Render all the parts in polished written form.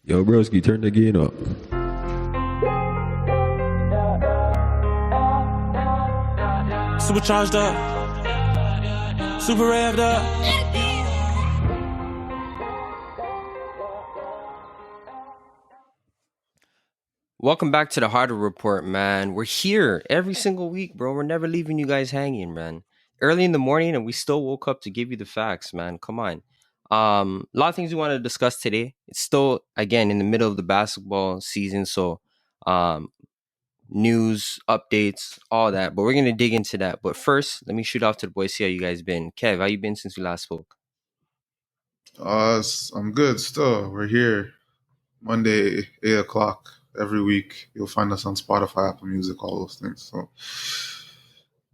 Yo, broski, turn the gain up. Supercharged up, super revved up. Welcome back to the Hardwood Report, man. We're here every single week, bro. We're never leaving you guys hanging, man. Early in the morning, and we still woke up to give you the facts, man. Come on. A lot of things we want to discuss today. It's still, again, in the middle of the basketball season, so um, news, updates, all that. But we're gonna dig into that. But first, let me shoot off to the boys. See how you guys been. Kev, how you been since we last spoke? I'm good still. We're here Monday, 8 o'clock every week. You'll find us on Spotify, Apple Music, all those things. So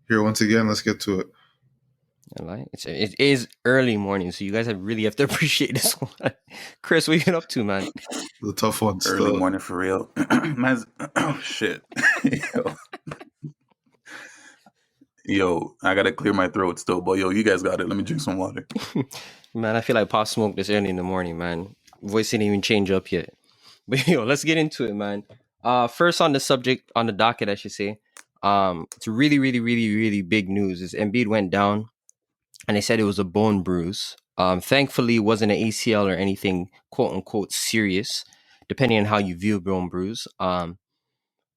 here once again, let's get to it. It is early morning, so you guys really have to appreciate this one. Chris, what you been up to, man? The tough ones Early still. morning for real. Man's, oh, shit. Yo, I gotta clear my throat still, but yo, you guys got it. Let me drink some water. Man, I feel like Pop Smoke this early in the morning, man. Voice didn't even change up yet. But yo, let's get into it, man. First on the subject, on the docket, I should say. It's really, really, really, really big news. Is Embiid went down, and they said it was a bone bruise. Thankfully, it wasn't an ACL or anything quote unquote serious, depending on how you view bone bruise. But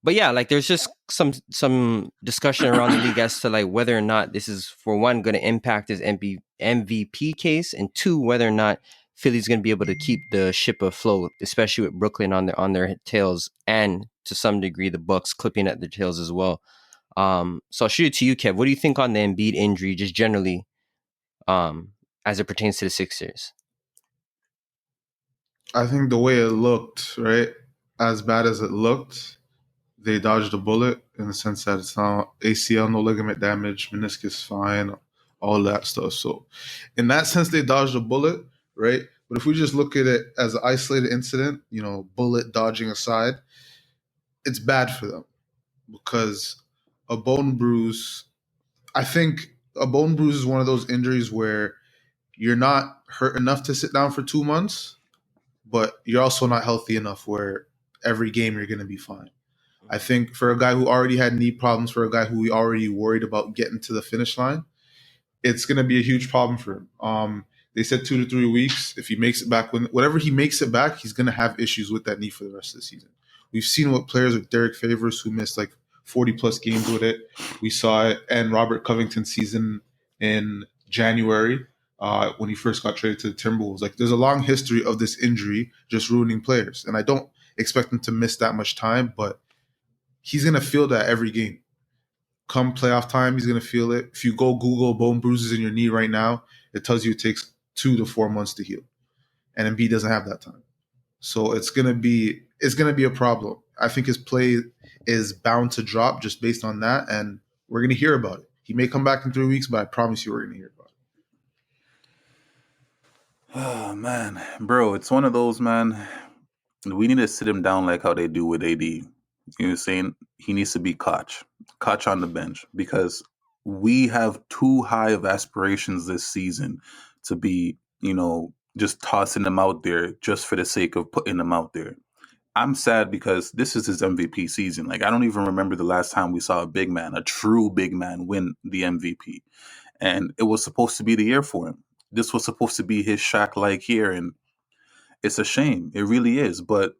yeah, like there's just some discussion around the league as to like whether or not this is, for one, going to impact his MVP case, and two, whether or not Philly's going to be able to keep the ship afloat, especially with Brooklyn on their tails, and to some degree the Bucks clipping at their tails as well. So I'll shoot it to you, Kev. What do you think on the Embiid injury, just generally, as it pertains to the Sixers? I think the way it looked, right, as bad as it looked, they dodged a bullet in the sense that it's not ACL, no ligament damage, meniscus fine, all that stuff. So in that sense, they dodged a bullet, right? But if we just look at it as an isolated incident, bullet dodging aside, it's bad for them because a bone bruise, I think a bone bruise is one of those injuries where you're not hurt enough to sit down for 2 months, but you're also not healthy enough where every game you're going to be fine. I think for a guy who already had knee problems, for a guy who we already worried about getting to the finish line, it's going to be a huge problem for him. They said 2 to 3 weeks. If he makes it back, whenever he makes it back, he's going to have issues with that knee for the rest of the season. We've seen what players like Derek Favors, who missed like 40-plus games with it. We saw it, and Robert Covington's season in January when he first got traded to the Timberwolves. Like, there's a long history of this injury just ruining players, and I don't expect him to miss that much time, but he's going to feel that every game. Come playoff time, he's going to feel it. If you go Google bone bruises in your knee right now, it tells you it takes 2 to 4 months to heal. And Embiid doesn't have that time. So it's going to be a problem. I think his play is bound to drop just based on that, and we're going to hear about it. He may come back in 3 weeks, but I promise you we're going to hear about it. Oh, man. Bro, it's one of those, man. We need to sit him down like how they do with AD. You know what I'm saying? He needs to be Koch on the bench, because we have too high of aspirations this season to be, just tossing them out there just for the sake of putting them out there. I'm sad because this is his MVP season. Like, I don't even remember the last time we saw a true big man win the MVP. And it was supposed to be the year for him. This was supposed to be his Shaq-like year, and it's a shame. It really is. But,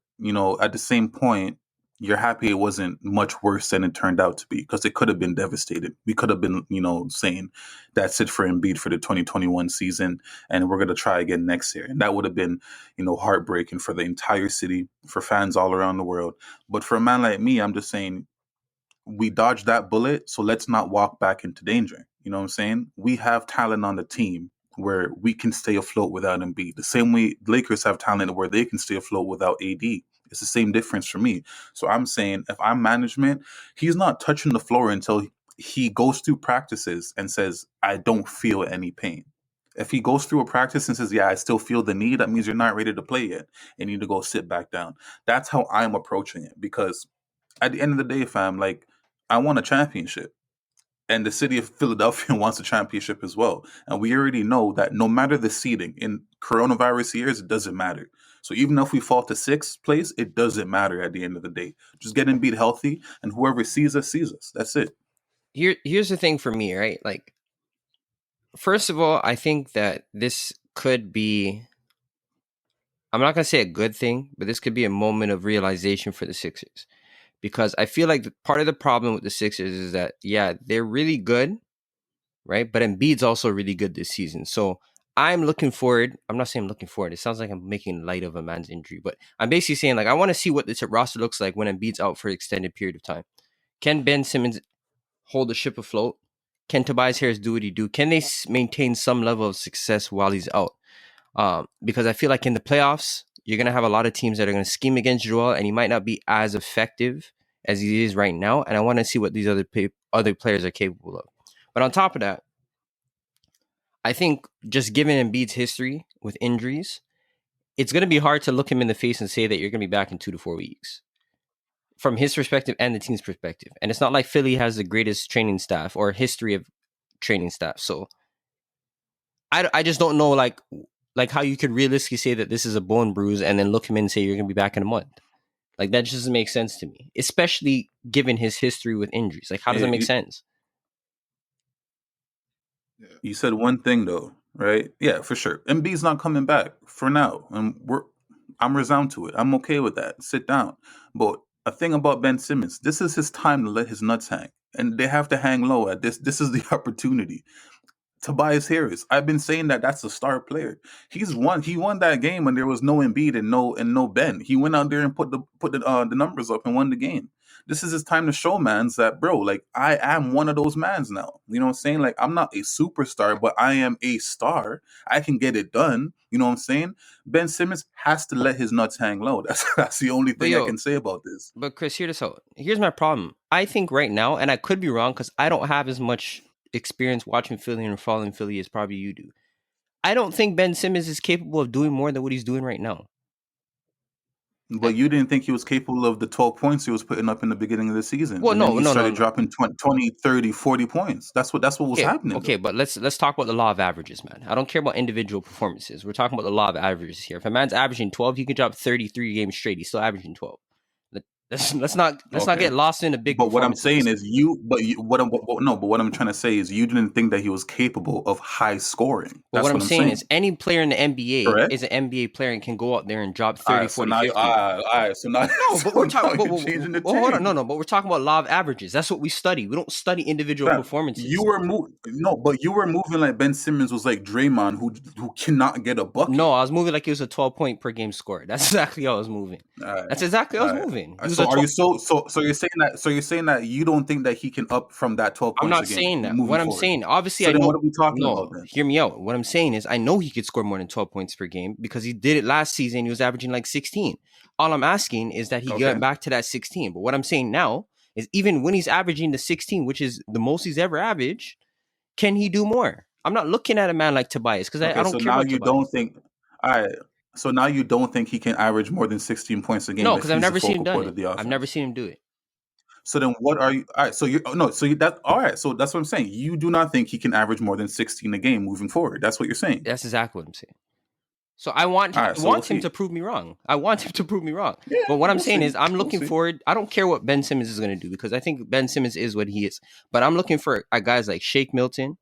at the same point, you're happy it wasn't much worse than it turned out to be, because it could have been devastated. We could have been, saying that's it for Embiid for the 2021 season, and we're going to try again next year. And that would have been, heartbreaking for the entire city, for fans all around the world. But for a man like me, I'm just saying, we dodged that bullet, so let's not walk back into danger. You know what I'm saying? We have talent on the team where we can stay afloat without Embiid. The same way Lakers have talent where they can stay afloat without AD. It's the same difference for me. So I'm saying, if I'm management, he's not touching the floor until he goes through practices and says, I don't feel any pain. If he goes through a practice and says, yeah, I still feel the need, that means you're not ready to play yet and you need to go sit back down. That's how I'm approaching it, because at the end of the day, fam, like, I want a championship. And the city of Philadelphia wants a championship as well. And we already know that no matter the seeding in coronavirus years, it doesn't matter. So even if we fall to 6th place, it doesn't matter at the end of the day. Just get Embiid healthy, and whoever sees us, sees us. That's it. Here's the thing for me, right? Like, first of all, I think that this could be, I'm not going to say a good thing, but this could be a moment of realization for the Sixers. Because I feel like part of the problem with the Sixers is that, yeah, they're really good, right? But Embiid's also really good this season. So I'm looking forward. I'm not saying I'm looking forward. It sounds like I'm making light of a man's injury. But I'm basically saying, like, I want to see what this roster looks like when Embiid's out for an extended period of time. Can Ben Simmons hold the ship afloat? Can Tobias Harris do what he do? Can they maintain some level of success while he's out? Because I feel like in the playoffs, you're going to have a lot of teams that are going to scheme against Joel, and he might not be as effective as he is right now. And I want to see what these other players are capable of. But on top of that, I think just given Embiid's history with injuries, it's going to be hard to look him in the face and say that you're going to be back in 2 to 4 weeks from his perspective and the team's perspective. And it's not like Philly has the greatest training staff or history of training staff. So I just don't know like how you could realistically say that this is a bone bruise and then look him in and say you're going to be back in a month. Like, that just doesn't make sense to me, especially given his history with injuries. Like, how does that make sense? You said one thing though, right? Yeah, for sure. Embiid's not coming back for now, and I'm resigned to it. I'm okay with that. Sit down. But a thing about Ben Simmons, this is his time to let his nuts hang, and they have to hang low at this. This is the opportunity. Tobias Harris, I've been saying that that's a star player. He won that game when there was no Embiid and no Ben. He went out there and put the numbers up and won the game. This is his time to show mans that, bro, like, I am one of those mans now. You know what I'm saying? Like, I'm not a superstar, but I am a star. I can get it done. You know what I'm saying? Ben Simmons has to let his nuts hang low. That's the only thing I can say about this. But Chris, here's my problem. I think right now, and I could be wrong because I don't have as much experience watching Philly and following Philly as probably you do. I don't think Ben Simmons is capable of doing more than what he's doing right now. But you didn't think he was capable of the 12 points he was putting up in the beginning of the season. Well, and he started dropping 20, 30, 40 points. That's what was happening. Okay, but let's talk about the law of averages, man. I don't care about individual performances. We're talking about the law of averages here. If a man's averaging 12, he can drop 33 games straight. He's still averaging 12. Let's not get lost in a big. But what I'm saying is what I'm trying to say is you didn't think that he was capable of high scoring. But what I'm saying is any player in the NBA is an NBA player and can go out there and drop 30, 40, 50. All right, so now but we're talking about changing the hold on, but we're talking about law of averages. That's what we study. We don't study individual performances. You were moving like Ben Simmons was like Draymond who cannot get a bucket. No, I was moving like he was a 12-point per game scorer. That's exactly how I was moving. That's exactly how I was moving. So are you so you're saying that you don't think that he can up from that 12 points? I'm not saying that. What I'm saying, obviously, so I know. What are we talking about then? Hear me out. What I'm saying is, I know he could score more than 12 points per game because he did it last season. He was averaging like 16. All I'm asking is that he got back to that 16. But what I'm saying now is, even when he's averaging the 16, which is the most he's ever averaged, can he do more? I'm not looking at a man like Tobias because I don't care about Tobias. Don't think. All right. So now you don't think he can average more than 16 points a game? No, because I've never seen him do it. I've never seen him do it. So then what are you? All right. So that's all right. So that's what I'm saying. You do not think he can average more than 16 a game moving forward. That's what you're saying. That's exactly what I'm saying. So I want him to prove me wrong. I want him to prove me wrong. Yeah, but what I'm saying is I'm looking forward. I don't care what Ben Simmons is going to do because I think Ben Simmons is what he is. But I'm looking for guys like Shake Milton,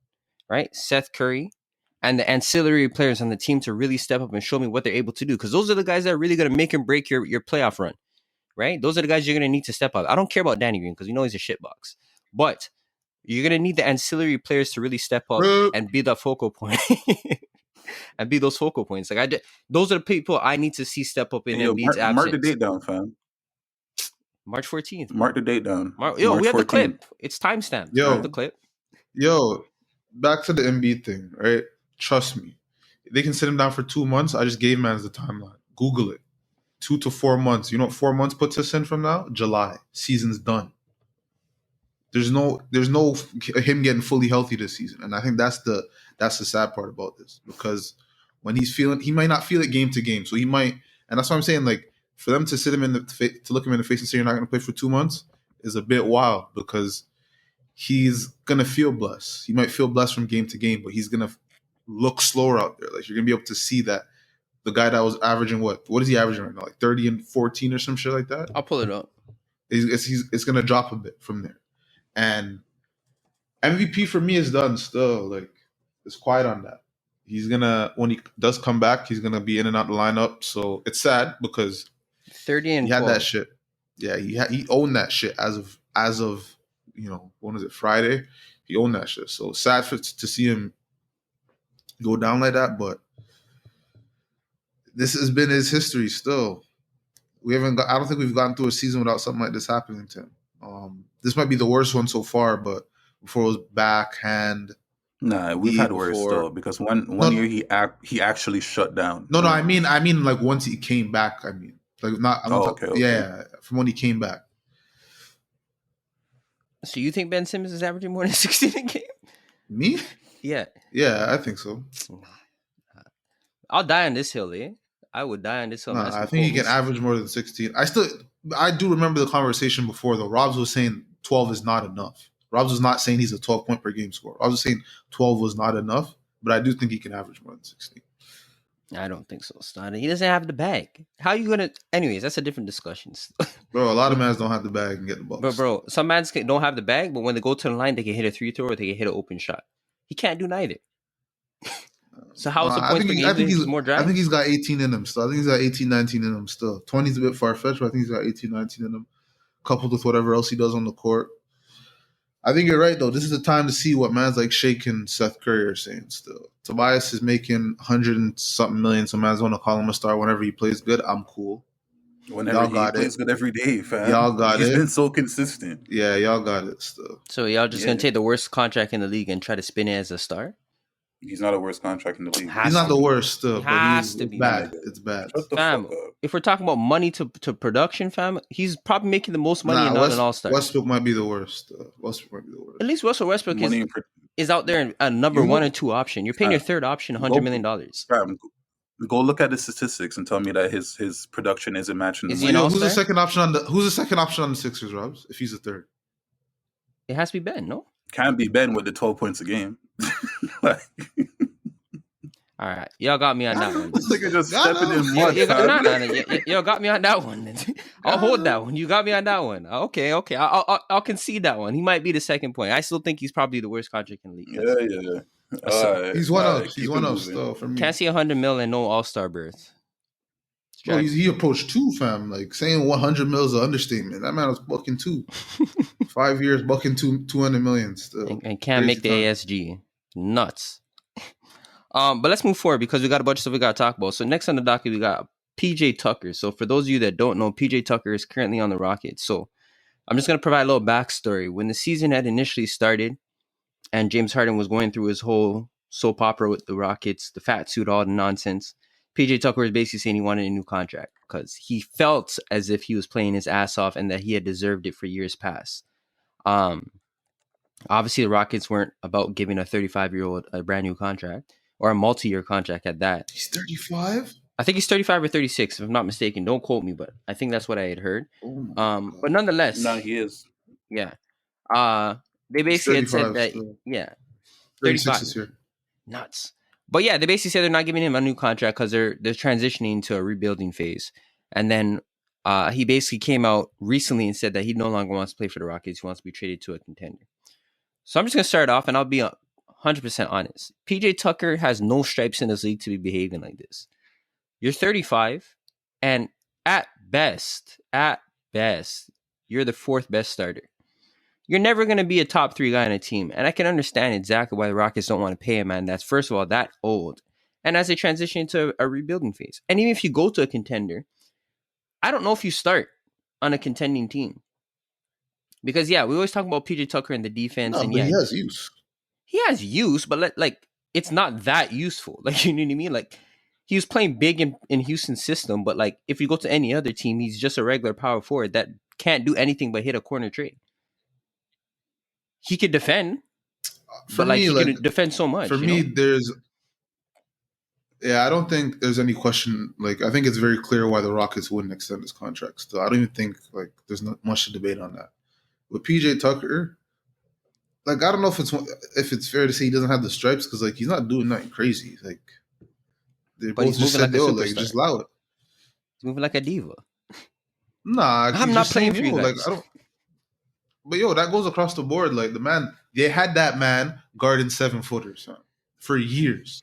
right? Seth Curry, and the ancillary players on the team to really step up and show me what they're able to do. Because those are the guys that are really going to make and break your playoff run, right? Those are the guys you're going to need to step up. I don't care about Danny Green because we know he's a shitbox. But you're going to need the ancillary players to really step up and be the focal point. And be those focal points. Those are the people I need to see step up in Embiid's absence. Mark the date down, fam. March 14th. Mark the date down. We have the clip. It's timestamped. We have the clip. Yo, back to the Embiid thing, right? Trust me. They can sit him down for 2 months. I just gave man's the timeline. Google it. 2 to 4 months. You know what 4 months puts us in from now? July. Season's done. There's no him getting fully healthy this season. And I think that's the sad part about this. Because when he might not feel it game to game. So he might, and that's what I'm saying, like, for them to sit him to look him in the face and say you're not going to play for 2 months is a bit wild because he's gonna feel blessed. He might feel blessed from game to game, but he's gonna look slower out there. Like you're gonna be able to see that the guy that was averaging what is he averaging right now? Like 30 and 14 or some shit like that. I'll pull it up. It's gonna drop a bit from there. And MVP for me is done still. Like it's quiet on that. He's gonna when he does come back, he's gonna be in and out the lineup. So it's sad because 30 and he had 12. that shit. Yeah, he owned that shit as of when was it, Friday? He owned that shit. So sad to see him go down like that, but this has been his history still. I don't think we've gotten through a season without something like this happening to him. This might be the worst one so far, but before it was backhand. Nah, we've had worse still because one year he actually shut down. No, I mean like once he came back. I mean, like not. Okay. Yeah, from when he came back. So you think Ben Simmons is averaging more than 16 a game? Me? Yeah. Yeah, I think so. I'll die on this hill, I would die on this hill. I think he can average more than 16. I do remember the conversation before though. Robs was saying 12 is not enough. Robs was not saying he's a 12 point per game scorer. I was saying 12 was not enough, but I do think he can average more than 16. I don't think so, Stada. He doesn't have the bag. How are you gonna? Anyways, that's a different discussion. Bro, a lot of mans don't have the bag and get the ball. But bro, some mans don't have the bag, but when they go to the line, they can hit a 3-throw or they can hit an open shot. He can't do neither. So how's the point per game? I think he's more drive? I think he's got 18 in him still. I think he's got 18, 19 in him still. 20 is a bit far-fetched, but I think he's got 18, 19 in him, coupled with whatever else he does on the court. I think you're right, though. This is the time to see what mans like Shake and Seth Curry are saying still. Tobias is making 100 and something million, so mans want to call him a star whenever he plays good. I'm cool. Whenever he plays good every day, fam. Y'all got He's it. He's been so consistent. Yeah, y'all got it still. So y'all just going to take the worst contract in the league and try to spin it as a star? He's not the worst contract in the league. He's not the worst still, but Has to be bad. It's bad. Fam, if we're talking about money to production, fam, he's probably making the most money and not an all-star. Westbrook might be the worst. At least Russell Westbrook is out there a number 1 and 2 option. You're paying your third option $100 million. Fam, go look at the statistics and tell me that his production isn't matching the money. Who's the second option on the Sixers, Robs? If he's a third, it has to be Ben. No, can't be Ben with the 12 points a game. All right, y'all got me on that one. This nigga just stepping in mud. Y'all got me on that one. I'll hold that one. You got me on that one. Okay. I'll concede that one. He might be the second point. I still think he's probably the worst contract in the league. Yeah. He's one up. He's one up still for me. Can't see 100 mil and no all-star berth. Bro, he approached 2, fam. Like saying 100 mil is an understatement. That man was bucking 2. 5 years bucking 200 million still. And can't make the ASG. Nuts. But let's move forward because we got a bunch of stuff we got to talk about. So next on the docket, we got PJ Tucker. So for those of you that don't know, PJ Tucker is currently on the Rockets. So I'm just going to provide a little backstory. When the season had initially started and James Harden was going through his whole soap opera with the Rockets, the fat suit, all the nonsense, PJ Tucker was basically saying he wanted a new contract because he felt as if he was playing his ass off and that he had deserved it for years past. Obviously, the Rockets weren't about giving a 35-year-old a brand new contract. Or a multi-year contract at that. He's 35? I think he's 35 or 36, if I'm not mistaken. Don't quote me, but I think that's what I had heard. But nonetheless. No, he is. Yeah. They basically had said that, still. Yeah. 36 this year. Nuts. But yeah, they basically said they're not giving him a new contract because they're transitioning to a rebuilding phase. And then he basically came out recently and said that he no longer wants to play for the Rockets. He wants to be traded to a contender. So I'm just going to start off and I'll be 100% honest. PJ Tucker has no stripes in this league to be behaving like this. You're 35, and at best, you're the 4th best starter. You're never going to be a top 3 guy on a team, and I can understand exactly why the Rockets don't want to pay a man that's, first of all, that old, and as they transition into a rebuilding phase. And even if you go to a contender, I don't know if you start on a contending team. Because, yeah, we always talk about PJ Tucker and the defense. No, but he has use. He has use, but like it's not that useful. Like, you know what I mean? Like, he was playing big in Houston's system, but like if you go to any other team, he's just a regular power forward that can't do anything but hit a corner trade. He could defend, but like he could defend so much. For me, I don't think there's any question. Like, I think it's very clear why the Rockets wouldn't extend his contract. So I don't even think like there's not much to debate on that. With PJ Tucker, like, I don't know if it's fair to say he doesn't have the stripes because like he's not doing nothing crazy. Like they But both he's just moving said, like a "Yo, like superstar. just allow it." He's moving like a diva. Nah, I'm he's not just playing saying, for "Yo, you like guys. I don't." But yo, that goes across the board. Like the man, they had that man guarding 7-footers, huh? For years.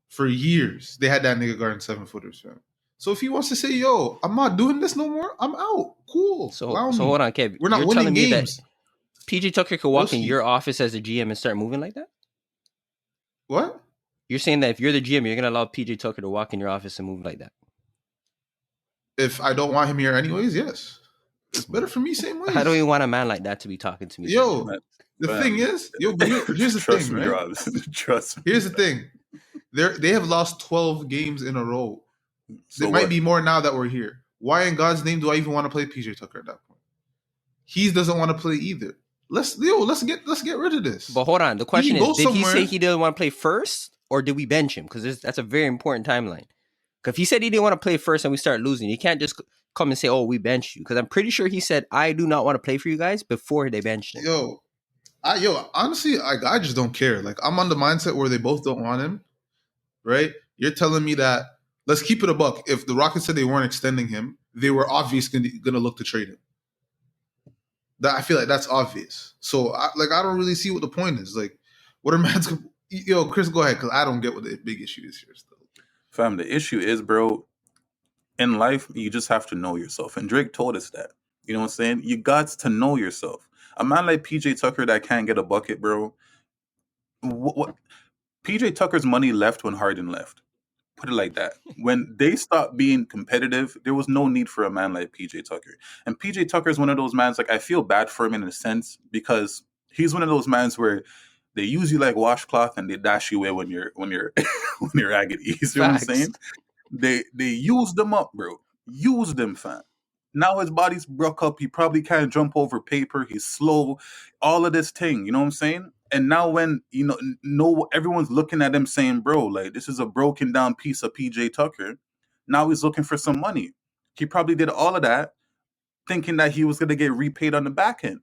For years, they had that nigga guarding 7-footers, fam. So if he wants to say, "Yo, I'm not doing this no more," I'm out. Cool, So allow so me. hold on, Kev. We're You're not winning telling me that games. PJ Tucker could walk in Broski. your office as a GM and start moving like that? What? You're saying that if you're the GM, you're gonna allow PJ Tucker to walk in your office and move like that? If I don't want him here anyways, yes. It's better for me same ways. I don't even want a man like that to be talking to me. Yo, Man, the fam. thing is, but here's the Trust thing, me, right? Rob. Trust me. Here's the thing. They have lost 12 games in a row. So It might what? be more now that we're here. Why in God's name do I even want to play PJ Tucker at that point? He doesn't want to play either. Let's get rid of this. But hold on, the question can is, go did he say somewhere. he didn't want to play first, or did we bench him? Because that's a very important timeline. Because if he said he didn't want to play first and we start losing, he can't just come and say, "Oh, we benched you." Because I'm pretty sure he said, "I do not want to play for you guys" before they benched him. Honestly, I just don't care. Like I'm on the mindset where they both don't want him, right? You're telling me that let's keep it a buck. If the Rockets said they weren't extending him, they were obviously going to look to trade him. That I feel like that's obvious. So I don't really see what the point is. Like, what are man's? Yo, Chris, go ahead because I don't get what the big issue is here. Still, Fam, the issue is, bro, in life, you just have to know yourself. And Drake told us that. You know what I'm saying? You got to know yourself. A man like PJ Tucker that can't get a bucket, bro. What PJ Tucker's money left when Harden left. Put it like that. When they stopped being competitive, there was no need for a man like PJ Tucker. And PJ Tucker is one of those mans, like, I feel bad for him in a sense because he's one of those mans where they use you like washcloth and they dash you away when you're when you're raggedy. You see what I'm Facts. saying? They used them up, bro. Used them, fam. Now his body's broke up. He probably can't jump over paper. He's slow. All of this thing, you know what I'm saying? And now when, everyone's looking at him saying, bro, like, this is a broken down piece of PJ Tucker. Now he's looking for some money. He probably did all of that thinking that he was going to get repaid on the back end.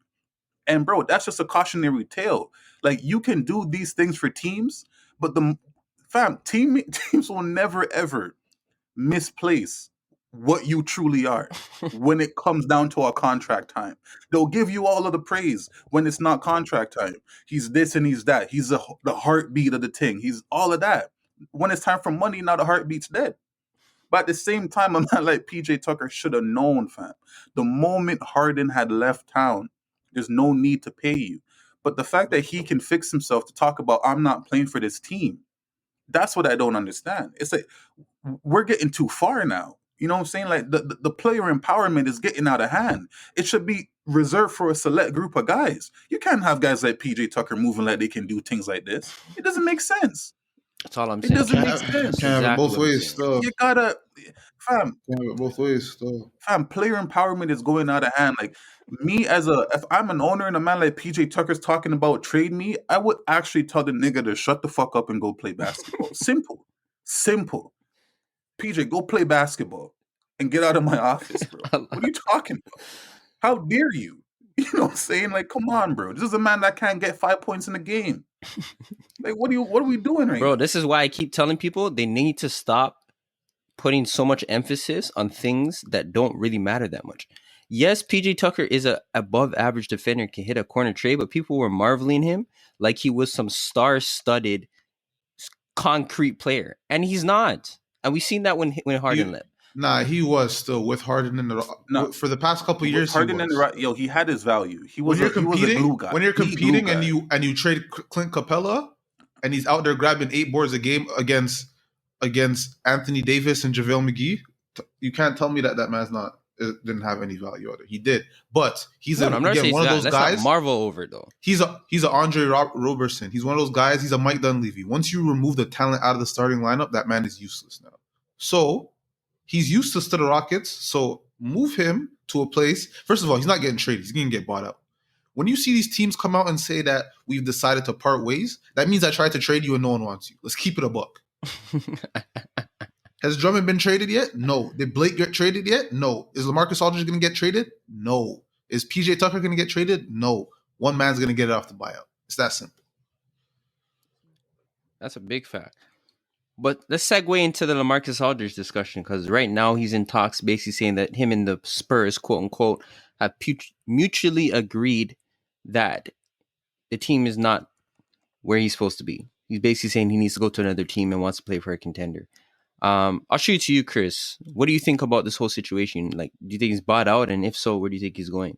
And, bro, that's just a cautionary tale. Like, you can do these things for teams, but teams will never, ever misplace what you truly are when it comes down to a contract time. They'll give you all of the praise when it's not contract time. He's this and he's that. He's the heartbeat of the thing. He's all of that. When it's time for money, now the heartbeat's dead. But at the same time, a man like PJ Tucker should have known, fam. The moment Harden had left town, there's no need to pay you. But the fact that he can fix himself to talk about, I'm not playing for this team, that's what I don't understand. It's like, we're getting too far now. You know what I'm saying? Like the player empowerment is getting out of hand. It should be reserved for a select group of guys. You can't have guys like PJ Tucker moving like they can do things like this. It doesn't make sense. That's all I'm It saying. doesn't make can't sense. have it both what I'm ways. saying. Still, You gotta, fam, can't have it both ways. Still, player empowerment is going out of hand. Like me if I'm an owner and a man like PJ Tucker's talking about trade me, I would actually tell the nigga to shut the fuck up and go play basketball. Simple. PJ, go play basketball and get out of my office, bro. What are you talking about? How dare you? You know what I'm saying? Like, come on, bro. This is a man that can't get 5 points in a game. Like, what are we doing right Bro, now? this is why I keep telling people they need to stop putting so much emphasis on things that don't really matter that much. Yes, PJ Tucker is a above average defender, can hit a corner trade, but people were marveling him like he was some star-studded concrete player, and he's not. And we've seen that when Harden left. Nah, he was still with Harden in the No. for the past couple With years. Harden he and was. he had his value. He was When you're he was a competing, glue guy. when you're The glue competing guy. and you trade Clint Capella, and he's out there grabbing 8 boards a game against Anthony Davis and JaVale McGee, you can't tell me that man's didn't have any value out there. He did, but he's I'm not saying one of those let's guys. not marvel over it though. He's a Andre Roberson. He's one of those guys. He's a Mike Dunleavy. Once you remove the talent out of the starting lineup, that man is useless now. So he's useless to the Rockets. So move him to a place. First of all, he's not getting traded. He's going to get bought out. When you see these teams come out and say that we've decided to part ways, that means I tried to trade you and no one wants you. Let's keep it a buck. Has Drummond been traded yet? No. Did Blake get traded yet? No. Is LaMarcus Aldridge going to get traded? No. Is PJ Tucker going to get traded? No. one man's gonna get it off the buyout. It's that simple. That's a big fact. But let's segue into the LaMarcus Aldridge discussion, because right now he's in talks, basically saying that him and the Spurs, quote unquote, have mutually agreed that the team is not where he's supposed to be. He's basically saying he needs to go to another team and wants to play for a contender. I'll shoot it to you, Chris. What do you think about this whole situation? Like, do you think he's bought out? And if so, where do you think he's going?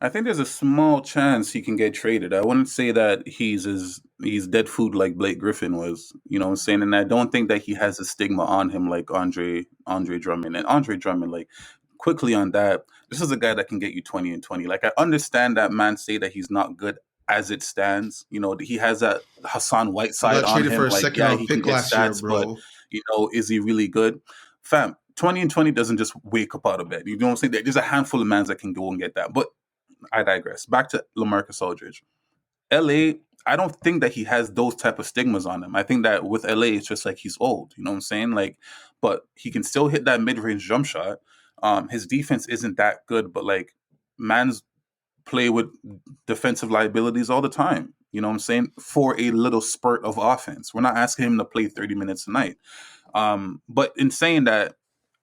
I think there's a small chance he can get traded. I wouldn't say that he's dead food like Blake Griffin was, you know what I'm saying? And I don't think that he has a stigma on him like Andre Drummond. And Andre Drummond, like, quickly on that, this is a guy that can get you 20 and 20. Like, I understand that man say that he's not good as it stands. You know, he has that Hassan Whiteside on him. For a like, second yeah, round he can pick get last year, stats, bro. but, you know, is he really good? Fam, 20 and 20 doesn't just wake up out of bed. You know what I'm saying? There's a handful of mans that can go and get that. But I digress. Back to LaMarcus Aldridge. LA, I don't think that he has those type of stigmas on him. I think that with LA, it's just like he's old. You know what I'm saying? Like, but he can still hit that mid-range jump shot. His defense isn't that good, but like, man's play with defensive liabilities all the time. You know what I'm saying? For a little spurt of offense. We're not asking him to play 30 minutes a night. But in saying that,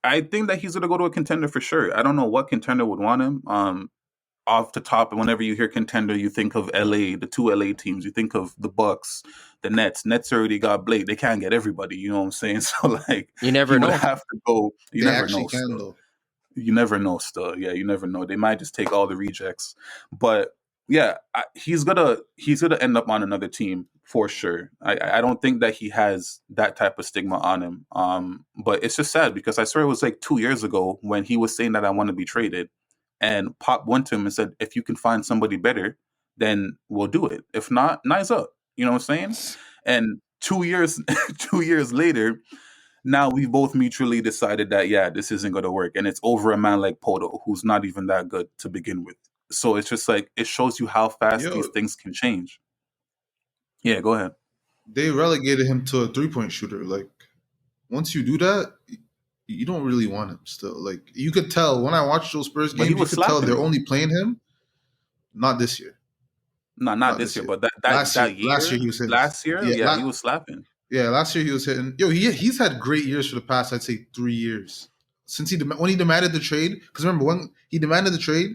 I think that he's going to go to a contender for sure. I don't know what contender would want him. Off the top, whenever you hear contender, you think of LA, the two LA teams. You think of the Bucks, the Nets. Nets already got Blake. They can't get everybody. You know what I'm saying? So like, You never know. Have to go. You They never actually know. can, Still. though. You never know. Still, yeah, you never know. They might just take all the rejects. But yeah, he's gonna end up on another team for sure. I don't think that he has that type of stigma on him. But it's just sad because I swear it was like 2 years ago when he was saying that I want to be traded. And Pop went to him and said, if you can find somebody better, then we'll do it. If not, nice up. You know what I'm saying? And 2 years 2 years later, now we've both mutually decided that, yeah, this isn't going to work. And it's over a man like Poto, who's not even that good to begin with. So it's just like, it shows you how fast these things can change. Yeah, go ahead. They relegated him to a 3-point shooter. Like, once you do that, you don't really want him still. Like, you could tell when I watched those Spurs games, you could tell they're only playing him. Not this year. Not this year, but last year he was hitting. Last year, yeah, he was slapping. Yeah, last year he was hitting. Yo, he's had great years for the past, I'd say, 3 years. Since when he demanded the trade, because remember, when he demanded the trade,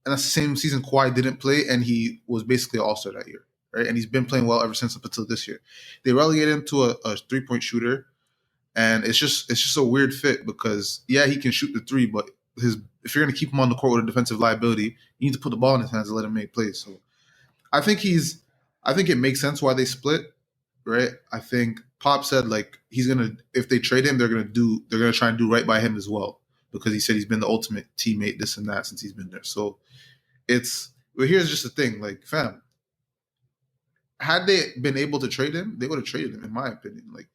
and that's the same season Kawhi didn't play, and he was basically an all-star that year, right? And he's been playing well ever since up until this year. They relegated him to a 3-point shooter. And it's just a weird fit because, yeah, he can shoot the three, but if you're going to keep him on the court with a defensive liability, you need to put the ball in his hands and let him make plays. So I think it makes sense why they split, right? I think Pop said, like, if they trade him, they're going to try and do right by him as well, because he said he's been the ultimate teammate, this and that, since he's been there. So but here's just the thing, like, fam, had they been able to trade him, they would have traded him, in my opinion. Like,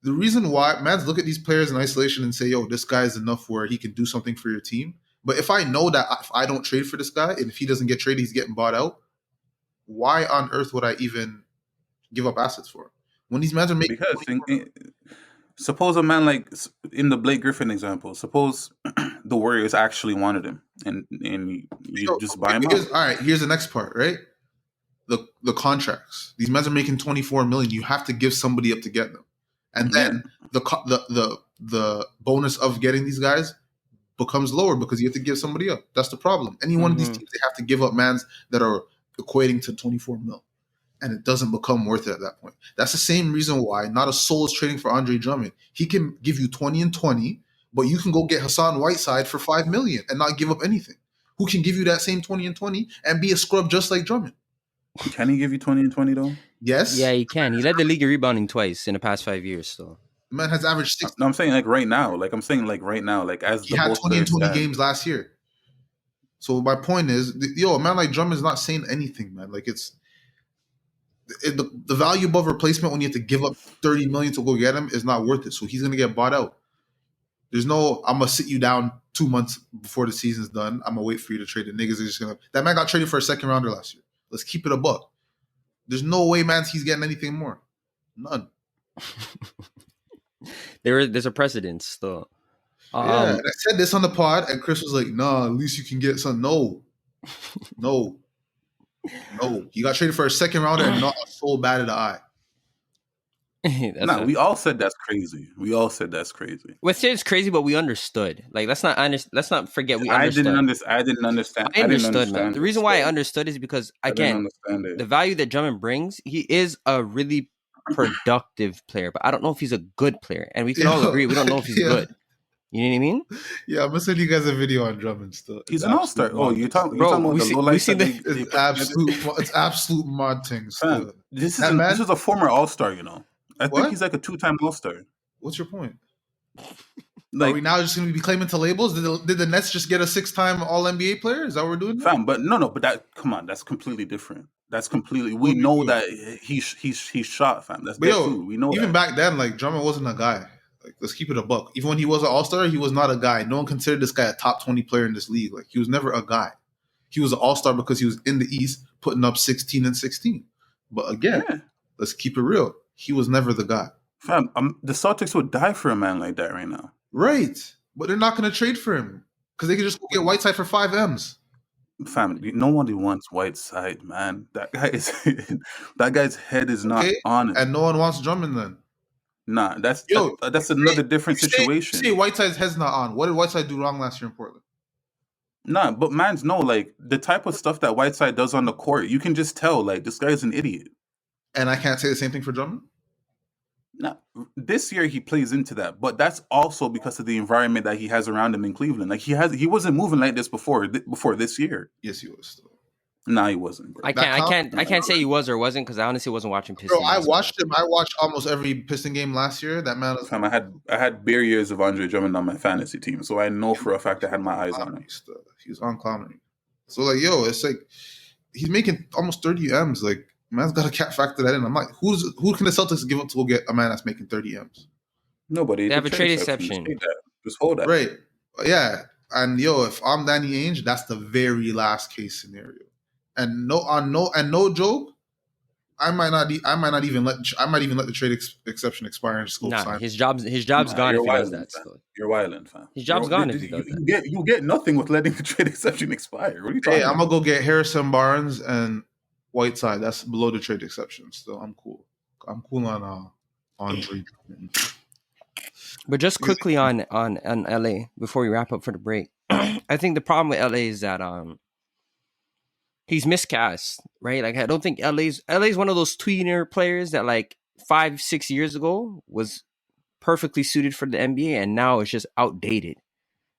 the reason why, mans look at these players in isolation and say, yo, this guy is enough where he can do something for your team. But if I know that if I don't trade for this guy, and if he doesn't get traded, he's getting bought out, why on earth would I even give up assets for him? When these mans are making... Because suppose a man like, in the Blake Griffin example, suppose the Warriors actually wanted him, and you just buy him out. All right, here's the next part, right? The contracts. These mans are making $24 million. You have to give somebody up to get them. And then the bonus of getting these guys becomes lower because you have to give somebody up. That's the problem. Any one of these teams, they have to give up mans that are equating to 24 mil. And it doesn't become worth it at that point. That's the same reason why not a soul is trading for Andre Drummond. He can give you 20 and 20, but you can go get Hassan Whiteside for $5 million and not give up anything. Who can give you that same 20 and 20 and be a scrub just like Drummond? Can he give you 20 and 20 though? Yes. Yeah, he can. He led the league in rebounding twice in the past 5 years. So the man has averaged 6. No, I'm saying like right now. Like I'm saying like right now. Like as he had 20 and 20 games last year. So my point is, a man like Drummond is not saying anything, man. Like the value above replacement when you have to give up $30 million to go get him is not worth it. So he's gonna get bought out. There's no, I'm gonna sit you down 2 months before the season's done. I'm gonna wait for you to trade it. Niggas are just gonna. That man got traded for a second rounder last year. Let's keep it a buck. There's no way, man, he's getting anything more. None. There's a precedence, though. Yeah, and I said this on the pod, and Chris was like, "Nah, at least you can get some." No, No. He got traded for a second rounder and not a soul batted eye. We all said that's crazy. Well, it's crazy, but we understood. Like, let's not forget we understood. I didn't understand. I understood, man. The reason why I understood is because, again, the value that Drummond brings, he is a really productive player, but I don't know if he's a good player. And we can all agree we don't know if he's good. You know what I mean? Yeah, I'm gonna send you guys a video on Drummond still. He's an all-star. Oh, you're talking about the low lights. It's absolute mod things. This is a former all-star, you know. I think he's like a 2-time all-star. What's your point? Are we now just going to be claiming to labels? Did the Nets just get a 6-time All-NBA player? Is that what we're doing? Fam, but that's completely different. We know that he's shot, fam. That's true. We know even back then, like, Drummond wasn't a guy. Like, let's keep it a buck. Even when he was an all-star, he was not a guy. No one considered this guy a top 20 player in this league. Like, he was never a guy. He was an all-star because he was in the East putting up 16 and 16. But again, let's keep it real. He was never the guy. Fam, the Celtics would die for a man like that right now. Right. But they're not going to trade for him because they can just go get Whiteside for 5 M's. Fam, nobody wants Whiteside, man. That guy's head is not on it. And no one wants Drummond then. Nah, that's another different situation. You say Whiteside's head's not on. What did Whiteside do wrong last year in Portland? Nah, but man's no, like, the type of stuff that Whiteside does on the court, you can just tell, like, this guy's an idiot. And I can't say the same thing for Drummond? No, this year he plays into that, but that's also because of the environment that he has around him in Cleveland. Like, he wasn't moving like this before this year. Yes, he was. No, he wasn't, bro. I can't say he was or wasn't because I honestly wasn't watching Pistons. Bro, I watched him. I watched almost every Piston game last year. That man was. I had bare years of Andre Drummond on my fantasy team, so I know for a fact I had my eyes on him. He was on clowning. So, like, yo, it's like he's making almost 30 M's. Like, man's got a cap factor that in. I'm like, who can the Celtics give up to go get a man that's making 30 M's? Nobody. They have a trade exception. Just hold that. Right. Yeah. And yo, if I'm Danny Ainge, that's the very last case scenario. And no joke, I might even let the trade exception expire and just go sign. His job's gone if he does that. So. You're wilding, fam. His job's gone if he does that. You get nothing with letting the trade exception expire. What are you talking about? I'm gonna go get Harrison Barnes and Whiteside. That's below the trade exception. So I'm cool. I'm cool on trade. But just quickly on LA before we wrap up for the break, I think the problem with LA is that he's miscast, right? Like, I don't think LA's one of those tweener players that, like, 5-6 years ago was perfectly suited for the NBA, and now it's just outdated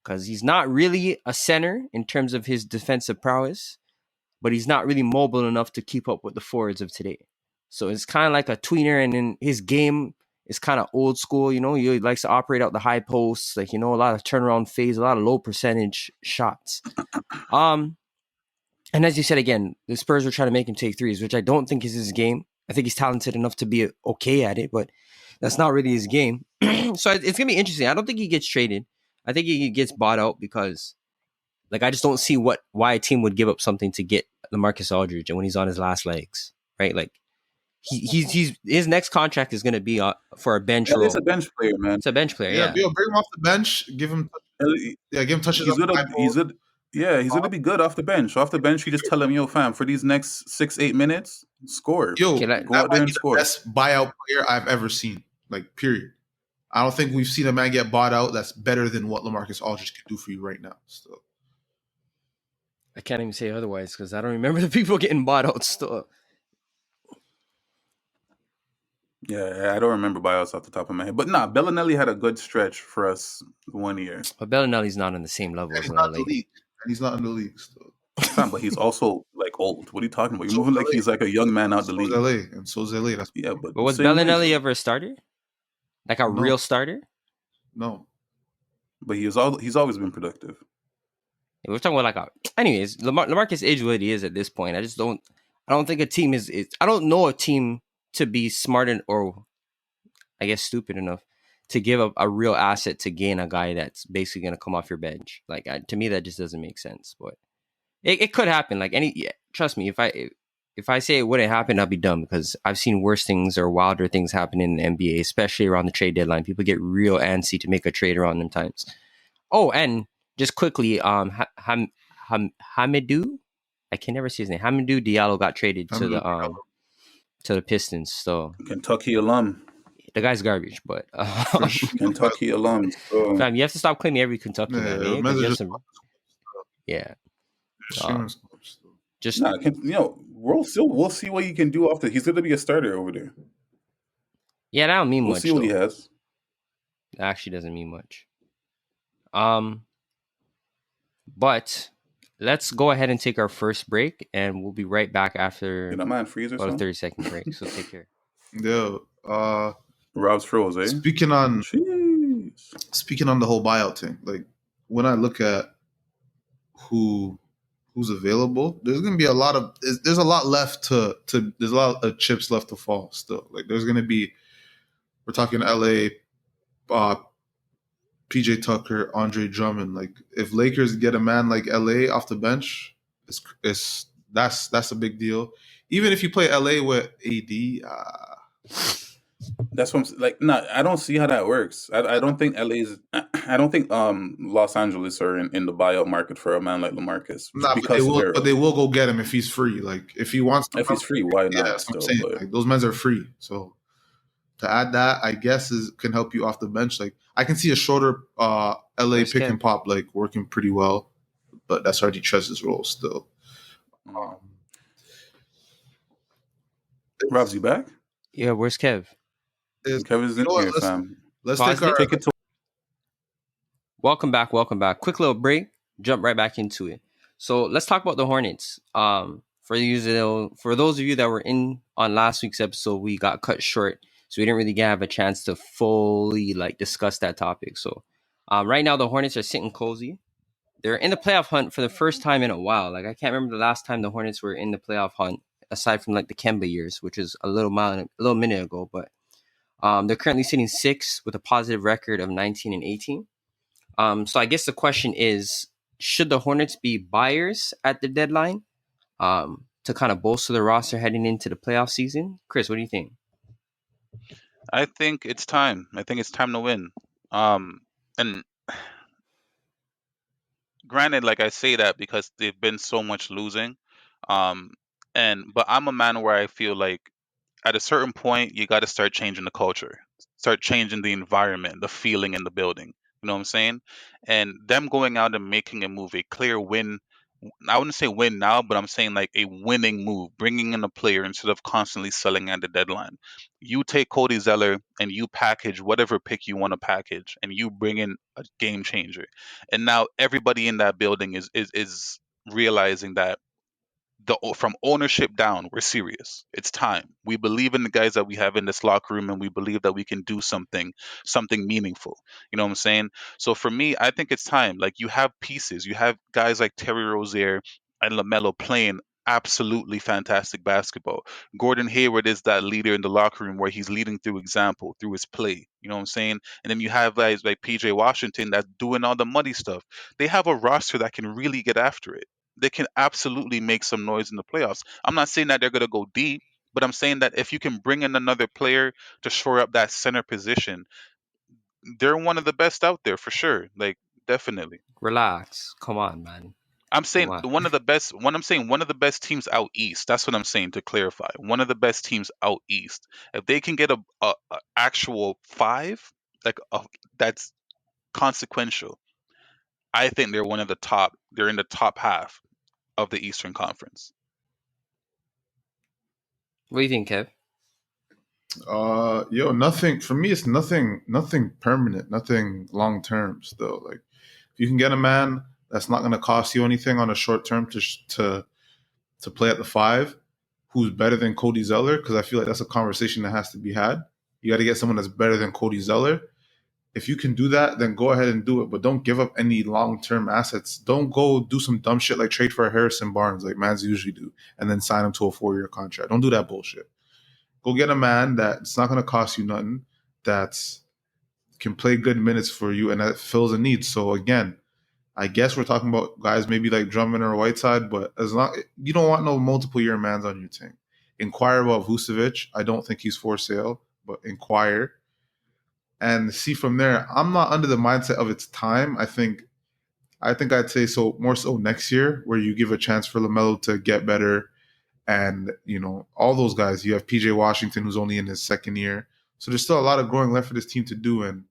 because he's not really a center in terms of his defensive prowess, but he's not really mobile enough to keep up with the forwards of today. So it's kind of like a tweener, and then his game is kind of old school. You know, he likes to operate out the high posts, like, you know, a lot of turnaround phase, a lot of low percentage shots. And as you said, again, the Spurs were trying to make him take threes, which I don't think is his game. I think he's talented enough to be okay at it, but that's not really his game. So it's going to be interesting. I don't think he gets traded. I think he gets bought out because, like, I just don't see why a team would give up something to get LaMarcus Aldridge and when he's on his last legs, right? Like, he's his next contract is going to be for a bench role. He's a bench player, man. It's a bench player, yeah. Bring him off the bench. Give him touches. He's gonna be good off the bench. Off the bench, you just tell him, yo, fam, for these next 6-8 minutes, score. Yo, go out there and score. The best buyout player I've ever seen. Like, period. I don't think we've seen a man get bought out that's better than what LaMarcus Aldridge can do for you right now. So I can't even say otherwise because I don't remember the people getting bought out still. Yeah, I don't remember buyouts off the top of my head. But nah, Bellinelli had a good stretch for us 1 year. But Bellinelli's not on the same level as Bellinelli. He's not in the league still. But he's also, like, old. What are you talking about? You're moving like he's like a young man out the league. And so is LA. But was Bellinelli ever a starter? Like a real starter? No. But he's always been productive. Yeah, we're talking about anyways, LaMarcus is what he is at this point. I don't think a team is I don't know a team to be smart or I guess stupid enough to give up a real asset to gain a guy that's basically going to come off your bench. Like, to me, that just doesn't make sense. But it could happen. Like, trust me, if I say it wouldn't happen, I'll be dumb because I've seen worse things or wilder things happen in the NBA, especially around the trade deadline. People get real antsy to make a trade around them times. Oh, and just quickly, Hamidou I can never see his name. Hamidou Diallo got traded to Hamidou the Pistons. So Kentucky alum. the guy's garbage, but Kentucky alum. So fam, you have to stop claiming every Kentucky man, Yeah, because men you are have just some, yeah. streaming scopes. Just nah, we'll see what he can do after. He's gonna be a starter over there. yeah, that don't mean We'll much. see what he Though. has. That actually doesn't mean much. But let's go ahead and take our first break, and we'll be right back after You know, man, freeze or about a something. 30-second break. So take care. Yeah. Rob's froze, eh? Speaking on Jeez. the whole buyout thing, like when I look at who's available, there's gonna be a lot of there's a lot left to there's a lot of chips left to fall still. Like there's gonna be, we're talking LA, PJ Tucker, Andre Drummond. Like if Lakers get a man like LA off the bench, that's a big deal. Even if you play LA with AD, That's what I'm like. No, I don't see how that works. I don't think LA's. I don't think Los Angeles are in the buyout market for a man like LaMarcus. but they will go get him if he's free. Like if he wants to, If he's free, why yeah, not? that's what I'm Still, saying. but Like those men are free, so to add that, I guess can help you off the bench. Like I can see a shorter LA Where's pick Kev? and pop like working pretty well, but that's already Trez's role still. Rob's, you back? Yeah, where's Kev? Kevin's you know in what, here, fam. Let's Pause it. Take it to. Welcome back. Quick little break. Jump right back into it. So let's talk about the Hornets. For those of you that were in on last week's episode, we got cut short, so we didn't really have a chance to fully discuss that topic. So right now the Hornets are sitting cozy. They're in the playoff hunt for the first time in a while. Like I can't remember the last time the Hornets were in the playoff hunt, aside from the Kemba years, which is a little minute ago. But they're currently sitting 6th with a positive record of 19 and 18. So I guess the question is, should the Hornets be buyers at the deadline to kind of bolster the roster heading into the playoff season? Chris, what do you think? I think it's time. I think it's time to win. And granted, like I say that because they've been so much losing. But I'm a man where I feel like at a certain point you got to start changing the culture, start changing the environment, the feeling in the building. You know what I'm saying? And them going out and making a move, a clear win. I wouldn't say win now, but I'm saying like a winning move, bringing in a player instead of constantly selling at the deadline. You take Cody Zeller and you package whatever pick you want to package, and you bring in a game changer. And now everybody in that building is realizing that from ownership down, we're serious. It's time. We believe in the guys that we have in this locker room, and we believe that we can do something meaningful. You know what I'm saying? So for me, I think it's time. Like you have pieces, you have guys like Terry Rozier and LaMelo playing absolutely fantastic basketball. Gordon Hayward is that leader in the locker room where he's leading through example, through his play. You know what I'm saying? And then you have guys like PJ Washington that's doing all the muddy stuff. They have a roster that can really get after it. They can absolutely make some noise in the playoffs. I'm not saying that they're going to go deep, but I'm saying that if you can bring in another player to shore up that center position, they're one of the best out there for sure. Like definitely. Relax. Come on, man. I'm saying Come on. one of the best. When I'm saying one of the best teams out east, that's what I'm saying to clarify. One of the best teams out east. If they can get a actual 5, that's consequential. I think they're one of the top. They're in the top half of the Eastern Conference. What do you think, Kev? Nothing for me. It's nothing permanent, nothing long term. Still, like if you can get a man that's not going to cost you anything on a short term to play at the 5, who's better than Cody Zeller, because I feel like that's a conversation that has to be had. You got to get someone that's better than Cody Zeller. If you can do that, then go ahead and do it, but don't give up any long-term assets. Don't go do some dumb shit like trade for Harrison Barnes, like mans usually do, and then sign him to a 4-year contract. Don't do that bullshit. Go get a man that's not going to cost you nothing, that's can play good minutes for you, and that fills a need. So again, I guess we're talking about guys maybe like Drummond or Whiteside, but as long you don't want no multiple-year mans on your team. Inquire about Vucevic. I don't think he's for sale, but inquire. And see from there. I'm not under the mindset of it's time. I think I think I'd say so more so next year, where you give a chance for LaMelo to get better, and all those guys. You have PJ Washington, who's only in his second year, so there's still a lot of growing left for this team to do. And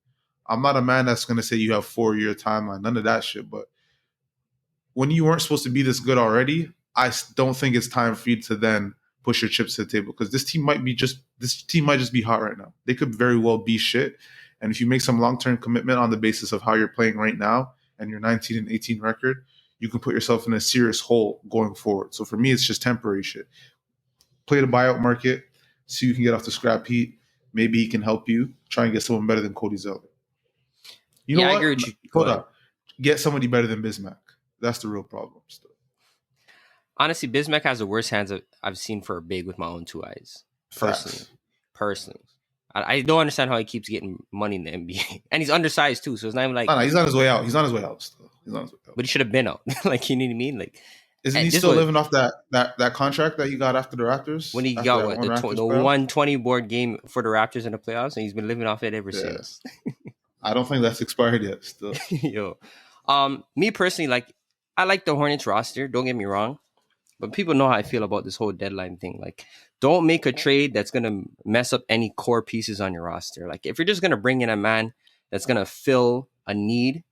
I'm not a man that's going to say you have 4-year timeline, none of that shit. But when you weren't supposed to be this good already, I don't think it's time for you to then push your chips to the table, because this team might just be hot right now. They could very well be shit. And if you make some long-term commitment on the basis of how you're playing right now and your 19-18 record, you can put yourself in a serious hole going forward. So for me, it's just temporary shit. Play the buyout market, see you can get off the scrap heap. Maybe he can help you try and get someone better than Cody Zeller. You know what? I agree with you. Hold up. Get somebody better than Bismack. That's the real problem still. Honestly, Bismack has the worst hands I've seen for a big with my own two eyes. Personally. I don't understand how he keeps getting money in the NBA. And he's undersized too, so it's not even like... No, he's on his way out. He's on his way out still. But he should have been out. Like, you know what I mean? Like, isn't he still living off that contract that he got after the Raptors? When he got the 120 board game for the Raptors in the playoffs, and he's been living off it ever since. I don't think that's expired yet still. Yo. Me personally, like, I like the Hornets roster, don't get me wrong. But people know how I feel about this whole deadline thing. Like, don't make a trade that's going to mess up any core pieces on your roster. Like, if you're just going to bring in a man that's going to fill a need,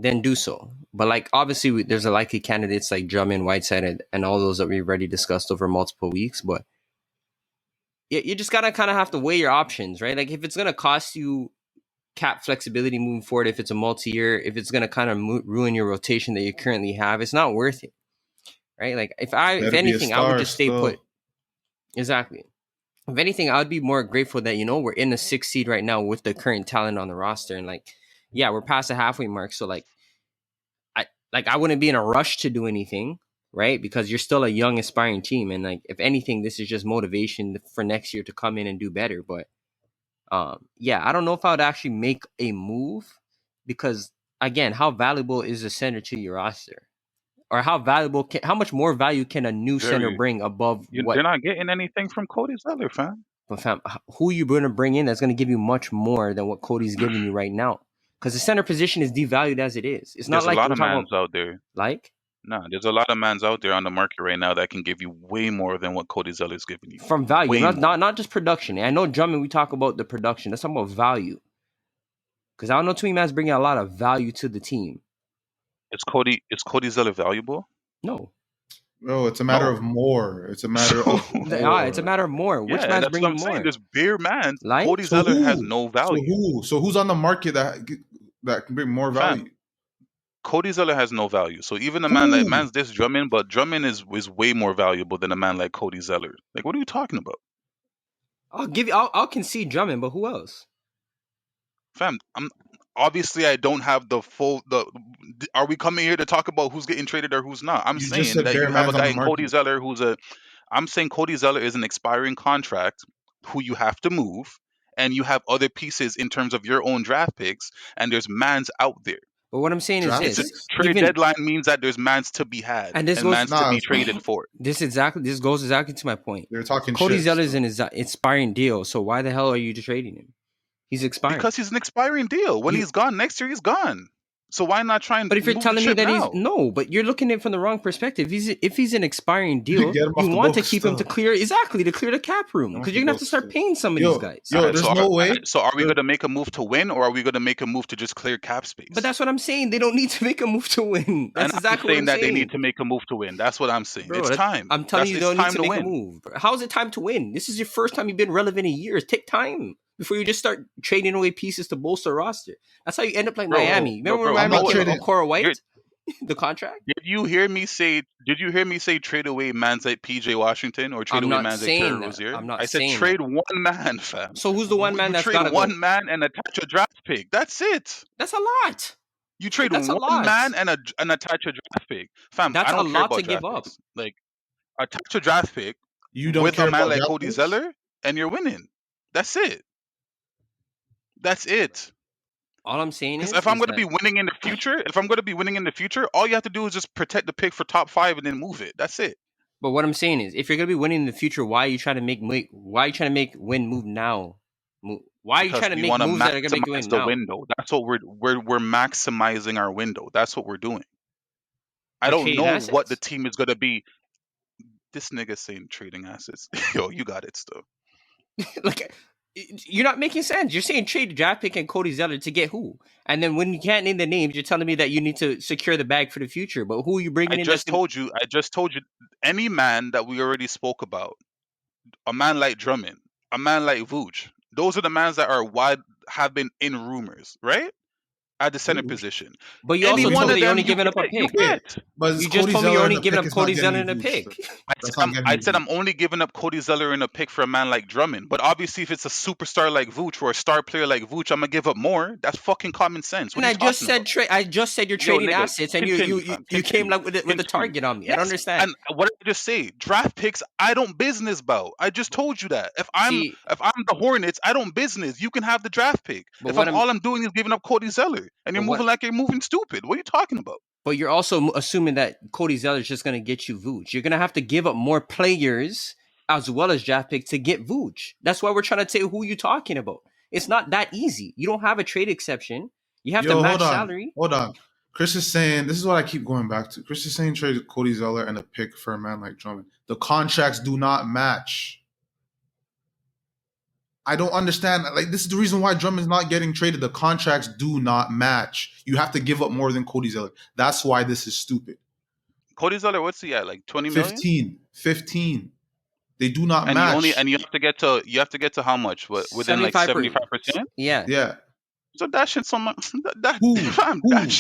then do so. But, like, obviously, there's a likely candidates like Drummond, Whiteside, and all those that we've already discussed over multiple weeks. But you just got to kind of have to weigh your options, right? Like, if it's going to cost you cap flexibility moving forward, if it's a multi-year, if it's going to kind of ruin your rotation that you currently have, it's not worth it. Right? Like, if anything, I would just stay put. Exactly. If anything, I would be more grateful that, we're in the 6th seed right now with the current talent on the roster. And, like, yeah, we're past the halfway mark. So, I wouldn't be in a rush to do anything, right? Because you're still a young, aspiring team. And, like, if anything, this is just motivation for next year to come in and do better. But, yeah, I don't know if I would actually make a move because, again, how valuable is a center to your roster? Or how much more value can a new center bring above what? They're not getting anything from Cody Zeller, fam. But fam, who you going to bring in that's going to give you much more than what Cody's giving you right now? Because the center position is devalued as it is. It's not there's like a lot of mans out there. Like? No, there's a lot of mans out there on the market right now that can give you way more than what Cody Zeller is giving you. From value, not just production. And I know Drummond, we talk about the production. Let's talk about value. Because I don't know too many mans bringing a lot of value to the team. Is Cody Zeller valuable? No. No, it's a matter of more. It's a matter of more. It's a matter of more. Which man's bringing more? Saying. There's bare man. Like? Cody Zeller has no value. So who's on the market that can bring more value? Cody Zeller has no value. So even a man like man's this Drummond, but Drummond is way more valuable than a man like Cody Zeller. Like, what are you talking about? I'll concede Drummond, but who else? Fam, obviously I don't have the full. Are we coming here to talk about who's getting traded or who's not? I'm saying that you have a guy in Cody Zeller I'm saying Cody Zeller is an expiring contract who you have to move, and you have other pieces in terms of your own draft picks, and there's mans out there. But what I'm saying is this: trade deadline means that there's mans to be had and mans to be traded for. This goes exactly to my point. They're talking. Cody Zeller is an expiring deal, so why the hell are you trading him? He's expiring. Because he's an expiring deal. When he's gone next year, he's gone. So why not try and? But if you're telling me that but you're looking at it from the wrong perspective. If he's an expiring deal, you want to keep him to clear the cap room, because you're gonna have to start paying some of these guys. There's no way. So are we gonna make a move to win, or are we gonna make a move to just clear cap space? But that's what I'm saying. They don't need to make a move to win. That's exactly what I'm saying. That they need to make a move to win. That's what I'm saying. Bro, it's time. I'm telling you, they don't need to make a move. How is it time to win? This is your first time you've been relevant in years. Take time before you just start trading away pieces to bolster roster. That's how you end up like Miami. Remember when Miami gave Okoro White the contract? Did you hear me say trade away mans like PJ Washington or trade away mans like Terry Rozier? I said trade one man, fam. So who's the one man that's got to trade one man and attach a draft pick? That's it. That's a lot. You trade one man and attach a draft pick, fam. That's I don't a care lot about to give up. Picks. Like, attach a draft pick with a man like Cody Zeller, and you're winning. That's it. That's it. All I'm saying is, if I'm going to be winning in the future, all you have to do is just protect the pick for top 5 and then move it. That's it. But what I'm saying is, if you're going to be winning in the future, why are you trying to make win move now? Why are you because trying to we make want to moves that are gonna make the maximize win the now? window. That's what we're maximizing our window. That's what we're doing. I You're don't trading know what the assets. team is gonna be. This nigga saying trading assets. Yo, you got it still. Like, you're not making sense. You're saying trade draft pick and Cody Zeller to get who? And then when you can't name the names, you're telling me that you need to secure the bag for the future. But who are you bringing in that's gonna? I just told you any man that we already spoke about, a man like Drummond, a man like Vooch, those are the mans that are wide have been in rumors, right? At the center Vooch. position. But you Any also We told one me of that you're talk. them only giving up a you pick. Okay, get. but it's You just Cody told me you're Zeller and only a giving pick up is not Cody getting Zeller you and a Vooch. pick. That's not getting I you said Vooch. I'm only giving up Cody Zeller in a pick for a man like Drummond. But obviously, if it's a superstar like Vooch or a star player like Vooch, I'm gonna give up more. That's fucking common sense. What And are you I just talking said about? I just said you're Yo, trading nigga, assets, and continue, fam. you came Continue. like with a Continue. target on me. I don't Yes. understand. And what did I just say? Draft picks, I don't business about. I just told you that. See, If I'm the Hornets, I don't business. You can have the draft pick. but If what I'm I'm all I'm doing is giving up Cody Zeller, and you're but what moving like you're moving stupid. What are you talking about? but you're also assuming that Cody Zeller is just going to get you Vooch. You're going to have to give up more players as well as draft pick to get Vooch. That's why we're trying to say who you talking about. It's not that easy. You don't have a trade exception. You have to Yo, match salary. hold on. Chris is saying this is what I keep going back to. Chris is saying trade Cody Zeller and a pick for a man like Drummond. The contracts do not match. I don't understand. Like, this is the reason why Drummond's not getting traded. The contracts do not match. You have to give up more than Cody Zeller. That's why this is stupid. Cody Zeller, what's he at? Like 20 million? 15. They do not And match. you have to get to how much? What, within like 75%? Yeah. Yeah. So dashing someone that Who? fam, Who?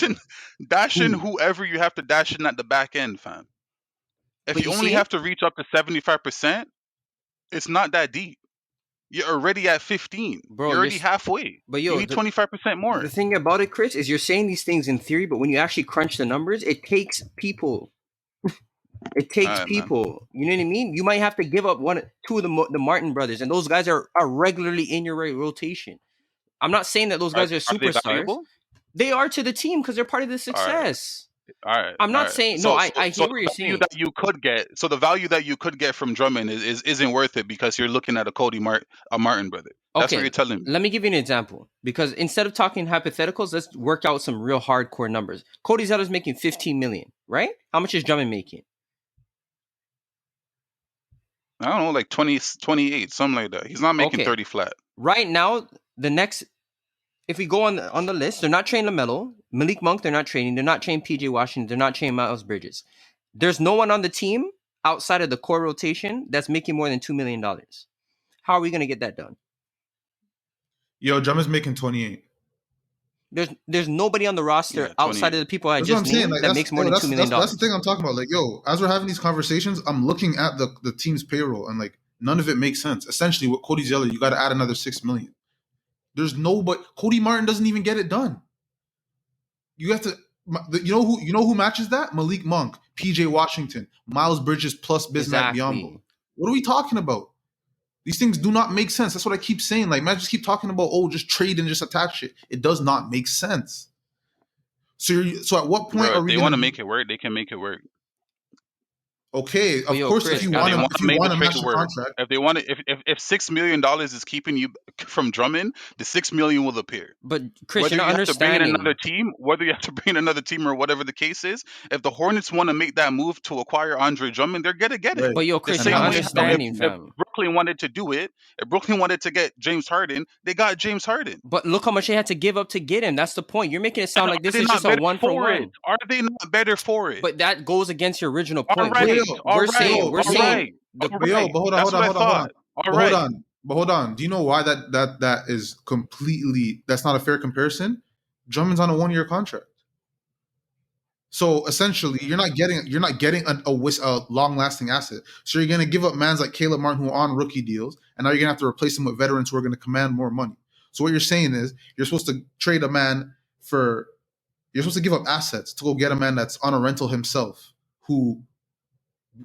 dashing Who? whoever you have to dash in at the back end, fam. If But you you only see, have to reach up to 75%, it's not that deep. You're already at 15. bro, You're already halfway. but You yo, need 25% more. the thing about it, Chris, is you're saying these things in theory, but when you actually crunch the numbers, it takes people. It All takes right, man. people. You know what I mean? You might have to give up two of the Martin brothers, and those guys are regularly in your rotation. I'm not saying that those guys are Are they superstars. valuable? They are to the team because they're part of the All right. success. All right. I'm not saying no. I So hear what you're the value saying. that you could get, so the value that you could get from Drummond isn't worth it because you're looking at a Martin brother. That's what Okay, you're telling me. let me give you an example. Because instead of talking hypotheticals, let's work out some real hardcore numbers. Cody Zeller's making 15 million, right? How much is Drummond making? I don't know, like 20, 28, something like that. He's not making Okay. 30 flat. Right now, if we go on the list, they're not trading LaMelo, Malik Monk. They're not trading. They're not trading PJ Washington. They're not trading Miles Bridges. There's no one on the team outside of the core rotation that's making more than $2 million. How are we going to get that done? Yo, Drummond's making 28. There's nobody on the roster Yeah, outside of the people I That's what I'm just saying. named Like, that makes more than $2 million. That's the thing I'm talking about. Like, yo, as we're having these conversations, I'm looking at the team's payroll and like none of it makes sense. Essentially, with Cody Zeller, you got to add another $6 million. There's nobody. Cody Martin doesn't even get it done. You have to. You know who matches that? Malik Monk, PJ Washington, Miles Bridges plus Bismack Biyombo. What are we talking about? These things do not make sense. That's what I keep saying. Like, man, just keep talking about, just trade and just attach it. It does not make sense. So at what point are we? If they want to make it work, they can make it work. Okay, of course, Chris, if you want to make the match trade the work, contract, if they want to, if $6 million is keeping you from Drummond, the $6 million will appear. But Chris, Whether you're not you have to bring in understanding. another team, whether you have to bring in another team or whatever the case is, if the Hornets want to make that move to acquire Andre Drummond, they're gonna get it. Right. But yo, The Chris, same you're not way understanding, if fam. Brooklyn wanted to do it, if Brooklyn wanted to get James Harden, they got James Harden. But look how much they had to give up to get him. That's the point. You're making it sound like this Are they is not just a better one for for one. it? Are they not better for it? But that goes against your original All point. right, We're saying but hold on. But hold on. Do you know why that is completely? That's not a fair comparison. Drummond's on a 1-year contract. So essentially, you're not getting a long-lasting asset. So you're going to give up mans like Caleb Martin who are on rookie deals, and now you're going to have to replace them with veterans who are going to command more money. So what you're saying is you're supposed to trade a man you're supposed to give up assets to go get a man that's on a rental himself who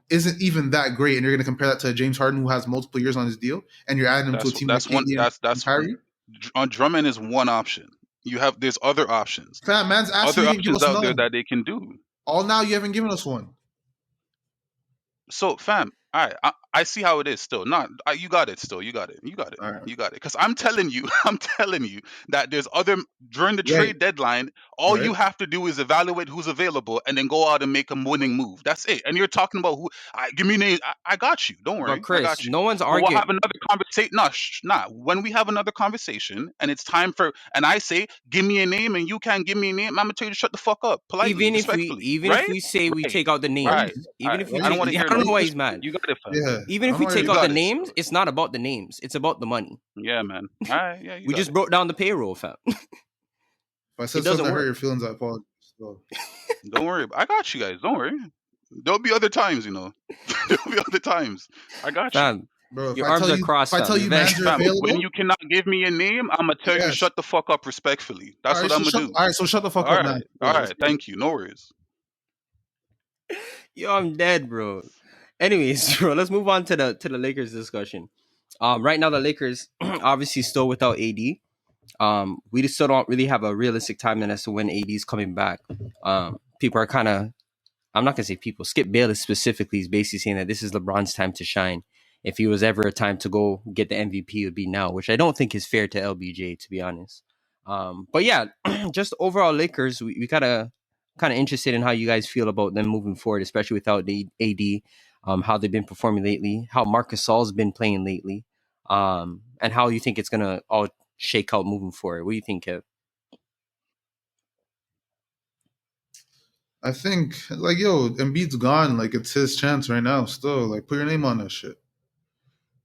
isn't even that great, and you're going to compare that to James Harden who has multiple years on his deal, and you're adding him to a team that's like one. Kyrie. Drummond is one option. There's other options. Fam, man's Other options out there that they can do. All now, you haven't given us one. So, fam, all right, I see how it is still. Not you got it still. You got it. You got it. All right. You got it. Because I'm telling you, I'm telling you that there's other during the Yeah. trade deadline. All Right. you have to do is evaluate who's available and then go out and make a winning move. That's it. And you're talking about who? Give me names. I got you. Don't But worry. I Chris, got you. no one's But we'll arguing. have another conversation. Nah, nah. When we have another conversation and it's time for, and I say, give me a name, and you can't give me a name, I'm gonna tell you to shut the fuck up, politely, respectfully. Even if Right? we say we Right. take out the Right. names, All even right. if we I don't take, want to I hear don't no. know why he's mad. You got it, fam. Yeah. Even I if don't we know why take You out you're the got it. names, it's not about the names. It's about the money. Yeah, man. All right. Yeah, you We got just it. broke down the payroll, fam. If I said It doesn't something that hurt work. your feelings, I apologize. So, Don't worry. I got you guys. Don't worry. There'll be other times, There'll be other times. I got you. Fam, bro, your arms are crossed, if I fam. tell You're you very mans are Fam, when available, you cannot give me a name, I'm gonna tell you to yes. shut the fuck up respectfully. All That's right, what so I'm gonna do. shut the fuck All up, right. man. All Let's right. get it. Thank you. No worries. Yo, I'm dead, bro. Anyways, bro, let's move on to the Lakers discussion. Right now the Lakers obviously still without AD. We just still don't really have a realistic timeline as to when AD is coming back. People are kind of, I'm not gonna say people. Skip Bayless specifically is basically saying that this is LeBron's time to shine. If he was ever a time to go get the MVP, it would be now, which I don't think is fair to LBJ, to be honest. But yeah, just overall Lakers, we gotta kind of interested in how you guys feel about them moving forward, especially without the AD. How they've been performing lately, how Marcus Saul's been playing lately, and how you think it's gonna all shake out moving forward. What do you think, Kev? I think, like, yo, Embiid's gone. Like, it's his chance right now. Still, like, put your name on that shit.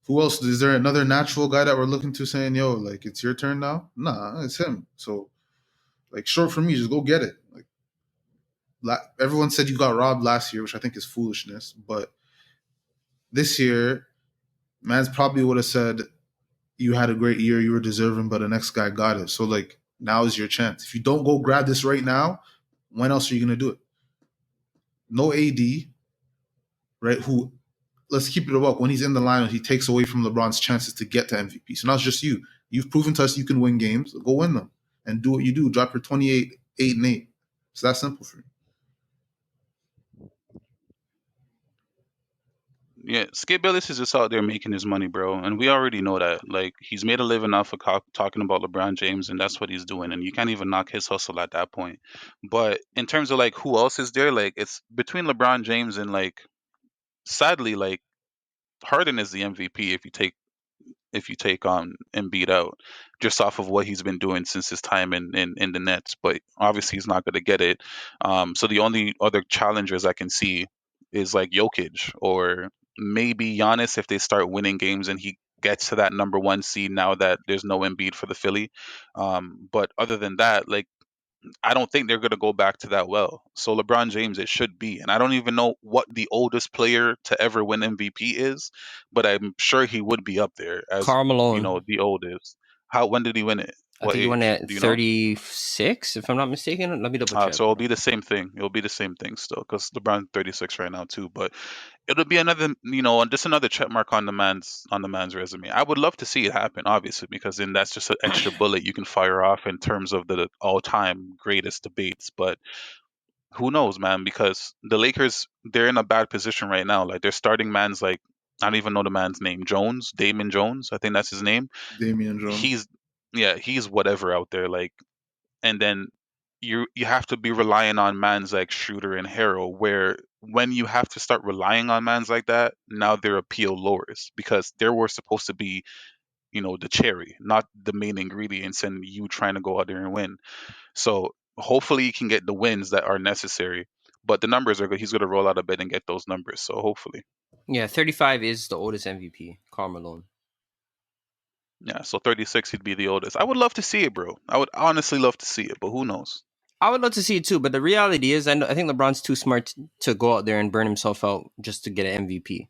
Who else? Is there another natural guy that we're looking to saying, yo, like, it's your turn now? Nah, it's him. So, like, short for me, just go get it. Like, everyone said you got robbed last year, which I think is foolishness. But this year, man's probably would have said you had a great year, you were deserving, but the next guy got it. So, like, now is your chance. If you don't go grab this right now, when else are you gonna do it? No AD, right? Who, let's keep it a buck. When he's in the lineup, he takes away from LeBron's chances to get to MVP. So now it's just you. You've proven to us you can win games. Go win them and do what you do. Drop your 28, 8, and 8. It's that simple for you. Yeah, Skip Bayless is just out there making his money, bro, and we already know that. Like, he's made a living off of talking about LeBron James, and that's what he's doing, and you can't even knock his hustle at that point. But in terms of like who else is there, like it's between LeBron James and like, sadly, like Harden is the MVP if you take Embiid out, just off of what he's been doing since his time in the Nets. But obviously he's not going to get it. So the only other challengers I can see is like Jokic or maybe Giannis if they start winning games and he gets to that number one seed now that there's no Embiid for the Philly. But other than that, like I don't think they're going to go back to that well. So LeBron James, it should be, and I don't even know what the oldest player to ever win MVP is, but I'm sure he would be up there as Karl Malone. the oldest. How when did he win it? I What think he won age? at Do you know? 36, if I'm not mistaken. Let me double check. So it'll be the same thing. It'll be the same thing still, because LeBron 36 right now too. But it'll be another, just another check mark on the man's resume. I would love to see it happen, obviously, because then that's just an extra bullet you can fire off in terms of the all-time greatest debates. But who knows, man? Because the Lakers, they're in a bad position right now. Like, they're starting man's like, I don't even know the man's name. Jones, Damon Jones, I think that's his name. Damian Jones. He's whatever out there. Like, and then you have to be relying on mans like Schroeder and Harrell, where when you have to start relying on mans like that, now their appeal lowers because they were supposed to be, the cherry, not the main ingredients, and you trying to go out there and win. So hopefully he can get the wins that are necessary. But the numbers are good. He's going to roll out a bit and get those numbers. So hopefully, Yeah, 35 is the oldest MVP, Karl Malone. yeah. So 36, he'd be the oldest. I would love to see it, bro. I would honestly love to see it, but who knows? I would love to see it too, but the reality is, I think LeBron's too smart to go out there and burn himself out just to get an MVP.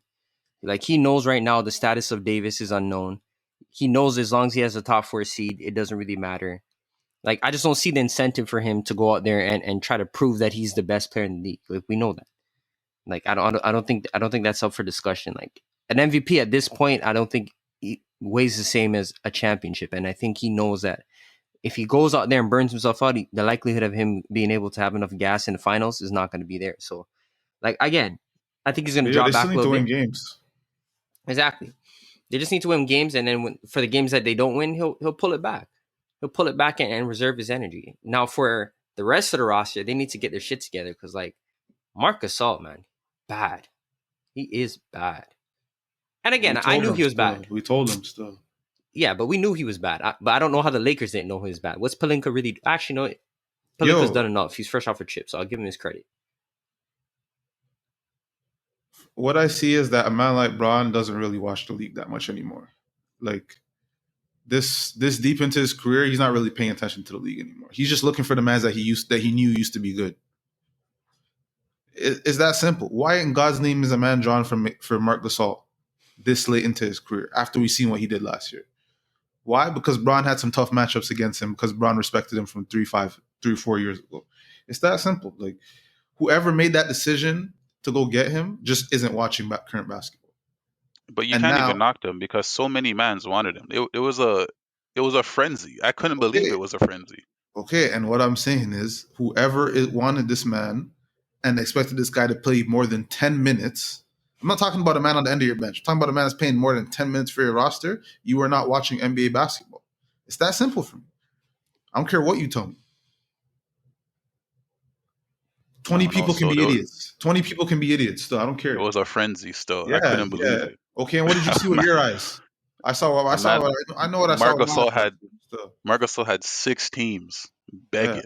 Like, he knows right now the status of Davis is unknown. He knows as long as he has a top 4 seed, it doesn't really matter. Like, I just don't see the incentive for him to go out there and try to prove that he's the best player in the league. Like, we know that. Like, I don't think that's up for discussion. Like, an MVP at this point, I don't think he weighs the same as a championship, and I think he knows that if he goes out there and burns himself out, the likelihood of him being able to have enough gas in the finals is not going to be there. So, like, again, I think he's going to Yeah, drop they back still a need to little win bit. games. Exactly. They just need to win games, and then for the games that they don't win, he'll pull it back. He'll pull it back and reserve his energy. Now for the rest of the roster, they need to get their shit together because like Marcus Gasol, man, bad. He is bad. And again, I knew he was bad. We told him still. Yeah, but we knew he was bad. But I don't know how the Lakers didn't know he was bad. What's Pelinka really? Actually, no. Pelinka's done enough. He's fresh off a chip, so I'll give him his credit. What I see is that a man like Bron doesn't really watch the league that much anymore. Like this deep into his career, he's not really paying attention to the league anymore. He's just looking for the mans that he knew used to be good. It's that simple. Why in God's name is a man drawn for Marc Gasol this late into his career after we've seen what he did last year? Why? Because Bron had some tough matchups against him because Bron respected him from 3 or 4 years ago. It's that simple. Like whoever made that decision to go get him just isn't watching current basketball. But you can't even knock them because so many mans wanted him. It was a frenzy. I couldn't believe it was a frenzy. Okay, and what I'm saying is whoever wanted this man and expected this guy to play more than 10 minutes. I'm not talking about a man on the end of your bench. I'm talking about a man that's paying more than 10 minutes for your roster. You are not watching NBA basketball. It's that simple for me. I don't care what you tell me. 20 people can be idiots. 20 people can be idiots still. I don't care. It was a frenzy still. I couldn't believe it. Okay, and what did you see with your eyes? I know what I saw. Marc Gasol had 6 teams begging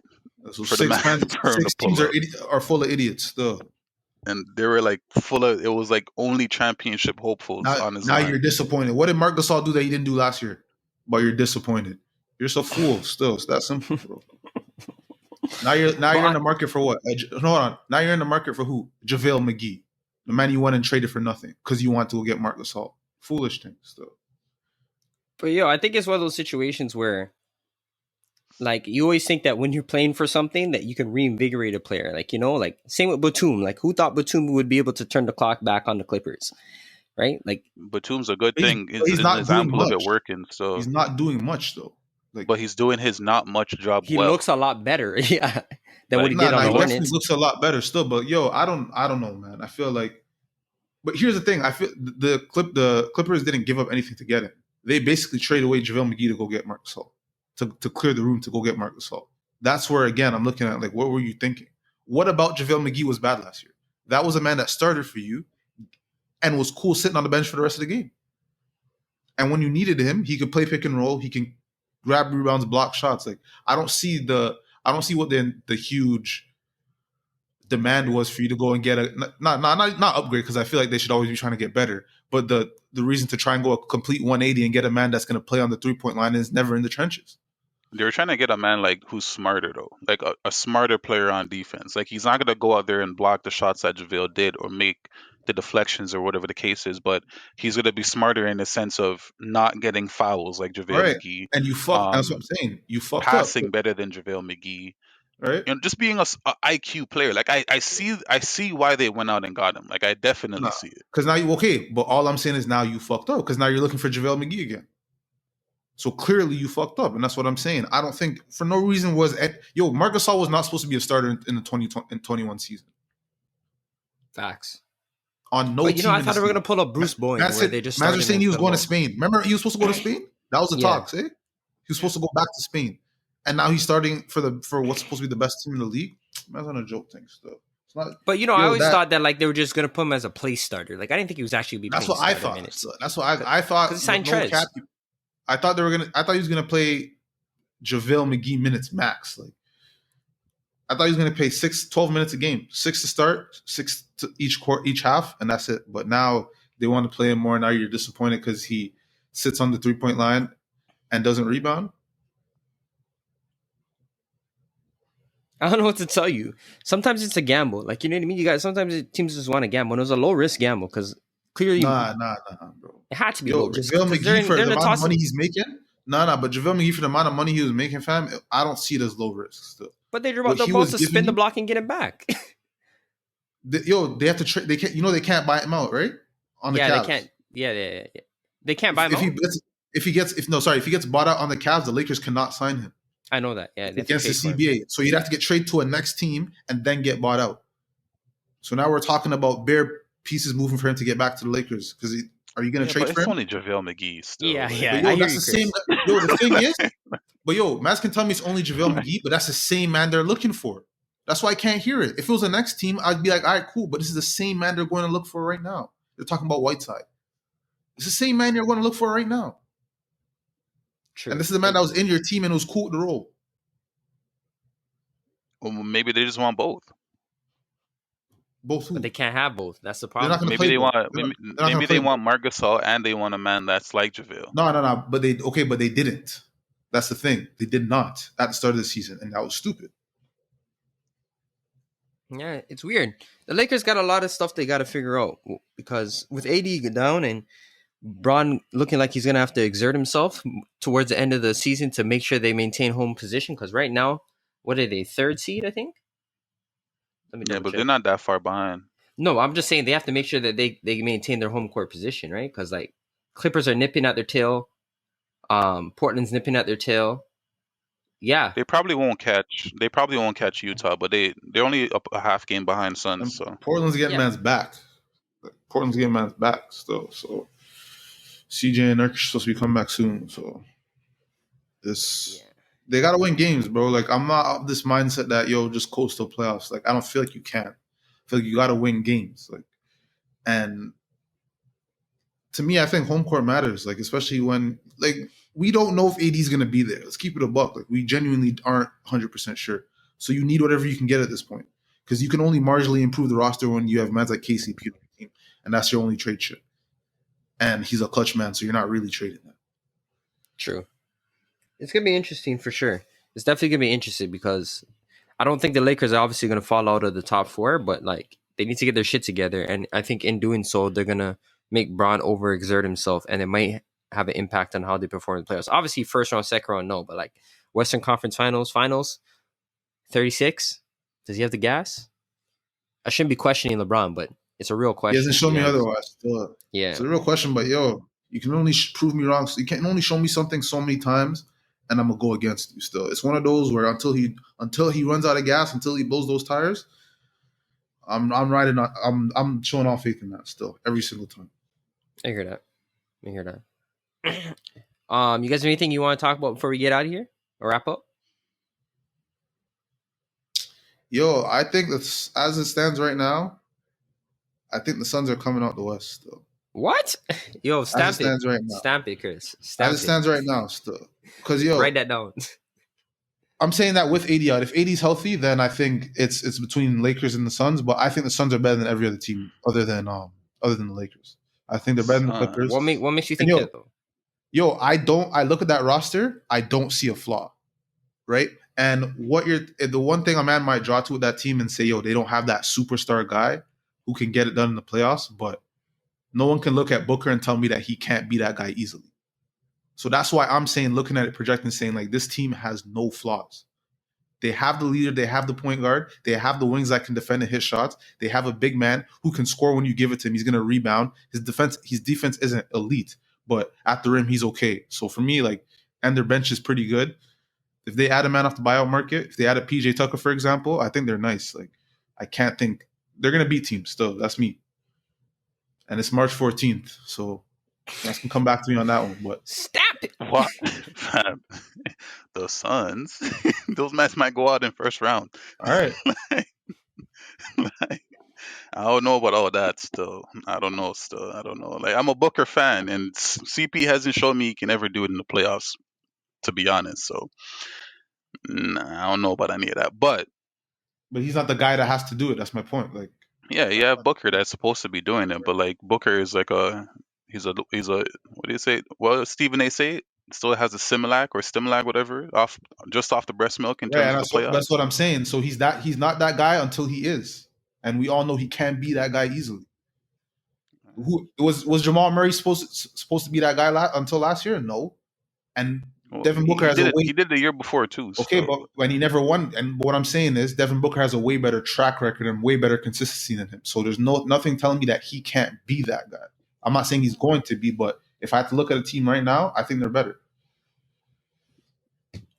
so for 6 teams are full of idiots still. And they were like it was like only championship hopefuls on his line. Now you're disappointed. What did Marc Gasol do that he didn't do last year? But you're disappointed. You're so fool still. It's that simple, bro. Now you're in the market for what? Hold on. Now you're in the market for who? JaVale McGee. The man you went and traded for nothing because you want to go get Marc Gasol. Foolish thing still. But I think it's one of those situations where like you always think that when you're playing for something that you can reinvigorate a player. Like, like same with Batum. Like who thought Batum would be able to turn the clock back on the Clippers? Right? Like Batum's a good thing. He's not an example of it working. So he's not doing much though. But he's doing his not much job. He looks a lot better, than what he did on the Hornets. He looks a lot better still, but I don't know, man. I feel like, but here's the thing: I feel the Clippers didn't give up anything to get him. They basically traded away JaVale McGee to go get Marc Gasol, to clear the room to go get Marc Gasol. That's where again I'm looking at like, what were you thinking? What about JaVale McGee was bad last year? That was a man that started for you and was cool sitting on the bench for the rest of the game. And when you needed him, he could play pick and roll. He can grab rebounds, block shots. Like I don't see what the huge demand was for you to go and get not upgrade because I feel like they should always be trying to get better. But the reason to try and go a complete 180 and get a man that's going to play on the 3-point line is never in the trenches. They were trying to get a man like who's smarter though, like a smarter player on defense. Like he's not going to go out there and block the shots that JaVale did or make the deflections or whatever the case is, but he's going to be smarter in the sense of not getting fouls like JaVale McGee. And you fucked. That's what I'm saying. You fucked passing up. better than JaVale McGee. Right. Just being a IQ player. Like I see why they went out and got him. Like I definitely see it. Because now but all I'm saying is now you fucked up because now you're looking for JaVale McGee again. So clearly you fucked up, and that's what I'm saying. I don't think for no reason Marc Gasol was not supposed to be a starter in the 2021 season. Facts. On no team. I thought they were going to pull up Bruce Bowen. Imagine saying he was going to Spain. Remember, he was supposed to go to Spain? That was the talks, eh? He was supposed to go back to Spain. And now he's starting for what's supposed to be the best team in the league. That's not a joke thing still. It's not, but I always thought that like they were just going to put him as a place starter. Like I didn't think he was actually be playing. That's what I thought. Minutes. That's what I thought. Because he signed Trez. I thought he was gonna play JaVale McGee minutes max. Like I thought he was gonna play 12 minutes a game, 6 to start, 6 to each half, and that's it. But now they want to play him more. Now you're disappointed because he sits on the 3-point line and doesn't rebound. I don't know what to tell you. Sometimes it's a gamble. Like, you know what I mean? You guys, sometimes teams just want to gamble. And it was a low risk gamble because clearly, nah, bro. It had to be low risk. JaVale McGee for the amount of money he's making. But JaVale McGee for the amount of money he was making, fam, I don't see it as low risk still. But they're about to spin the block and get it back. They have to trade. They can't. They can't buy him out, right? On the Cavs. They can't. Yeah. They can't buy him out. If he gets bought out on the Cavs, the Lakers cannot sign him. I know that. Yeah, against the CBA. So he'd have to get traded to a next team and then get bought out. So now we're talking about bare pieces moving for him to get back to the Lakers because Are you gonna Yeah, trade but for it's him? only JaVale McGee still. Yeah, like- yeah. But I yo, hear that's you, the same. Chris. Yo, the thing is, but yo, Maz can tell me it's only JaVale McGee, but that's the same man they're looking for. That's why I can't hear it. If it was the next team, I'd be like, all right, cool. But this is the same man they're going to look for right now. They're talking about Whiteside. It's the same man you're going to look for right now. True. And this is the man that was in your team and was cool with the role. Well, maybe they just want both. Both who? But they can't have both. That's the They're not problem. going to Maybe play they both. want. They're Maybe, not gonna maybe play they both. want Marc Gasol and they want a man that's like JaVale. No. But they didn't. That's the thing. They did not at the start of the season, and that was stupid. Yeah, it's weird. The Lakers got a lot of stuff they got to figure out because with AD down and Bron looking like he's going to have to exert himself towards the end of the season to make sure they maintain home position. Because right now, what are they? Third seed, I think? Let me Yeah, double but check. they're not that far behind. No, I'm just saying they have to make sure that they maintain their home court position, right? Because like Clippers are nipping at their tail. Portland's nipping at their tail. Yeah. They probably won't catch. They probably won't catch Utah, but they're only up a half game behind And Suns. So Portland's getting Yeah. man's back. Portland's getting man's back still. So CJ and Nurkic are supposed to be coming back soon. So this they gotta win games, bro. Like I'm not of this mindset that just coastal playoffs. Like I don't feel like you can. I feel like you gotta win games. Like and to me, I think home court matters. Like especially when we don't know if AD's gonna be there. Let's keep it a buck. Like we genuinely aren't 100% sure. So you need whatever you can get at this point. Because you can only marginally improve the roster when you have men like KCP on your team. And that's your only trade chip. And he's a clutch man, so you're not really trading that. True. It's going to be interesting for sure. It's definitely going to be interesting because I don't think the Lakers are obviously going to fall out of the top four, but like they need to get their shit together. And I think in doing so, they're going to make Bron overexert himself and it might have an impact on how they perform in the playoffs. Obviously, first round, second round, no, but like Western Conference Finals, 36. Does he have the gas? I shouldn't be questioning LeBron, but it's a real question. He hasn't shown me otherwise. Still. Yeah. It's a real question, but you can only prove me wrong. So you can only show me something so many times, and I'm gonna go against you. Still, it's one of those where until he runs out of gas, until he blows those tires, I'm riding. I'm showing all faith in that still every single time. I hear that. You guys have anything you want to talk about before we get out of here or wrap up? I think that's as it stands right now. I think the Suns are coming out the West still. What? Yo, stamp As it stands right now. Stamp it, Chris. As it stands right now, still. Because write that down. I'm saying that with AD out. If AD's healthy, then I think it's between Lakers and the Suns. But I think the Suns are better than every other team other than the Lakers. I think they're better than the Clippers. What makes you think that though? I look at that roster. I don't see a flaw, right? And the one thing a man might draw to with that team and say, they don't have that superstar guy who can get it done in the playoffs, but no one can look at Booker and tell me that he can't be that guy easily. So that's why I'm saying, looking at it, projecting, saying like this team has no flaws. They have the leader, they have the point guard, they have the wings that can defend and hit shots. They have a big man who can score when you give it to him. He's going to rebound. His defense isn't elite, but at the rim he's okay. So for me, and their bench is pretty good. If they add a man off the buyout market, if they add a PJ Tucker, for example, I think they're nice. I can't think they're going to beat teams still. That's me. And it's March 14th, so you guys can come back to me on that one. But stamp it. What? The Suns, those matches might go out in first round. All right. I don't know about all that still. I don't know. I'm a Booker fan, and CP hasn't shown me he can ever do it in the playoffs, to be honest. So I don't know about any of that. But he's not the guy that has to do it. That's my point. yeah, you have Booker that's supposed to be doing it, but Booker is he's a what do you say? Well, Stephen A. say it still has a Similac, whatever, just off the breast milk in terms of the playoffs. That's what I'm saying. So he's not that guy until he is, and we all know he can't be that guy easily. Who was Jamal Murray supposed to be that guy until last year? No, and Devin Booker has he did the year before too. Okay, so. but when he never won, and what I'm saying is Devin Booker has a way better track record and way better consistency than him. So there's nothing telling me that he can't be that guy. I'm not saying he's going to be, but if I have to look at a team right now, I think they're better.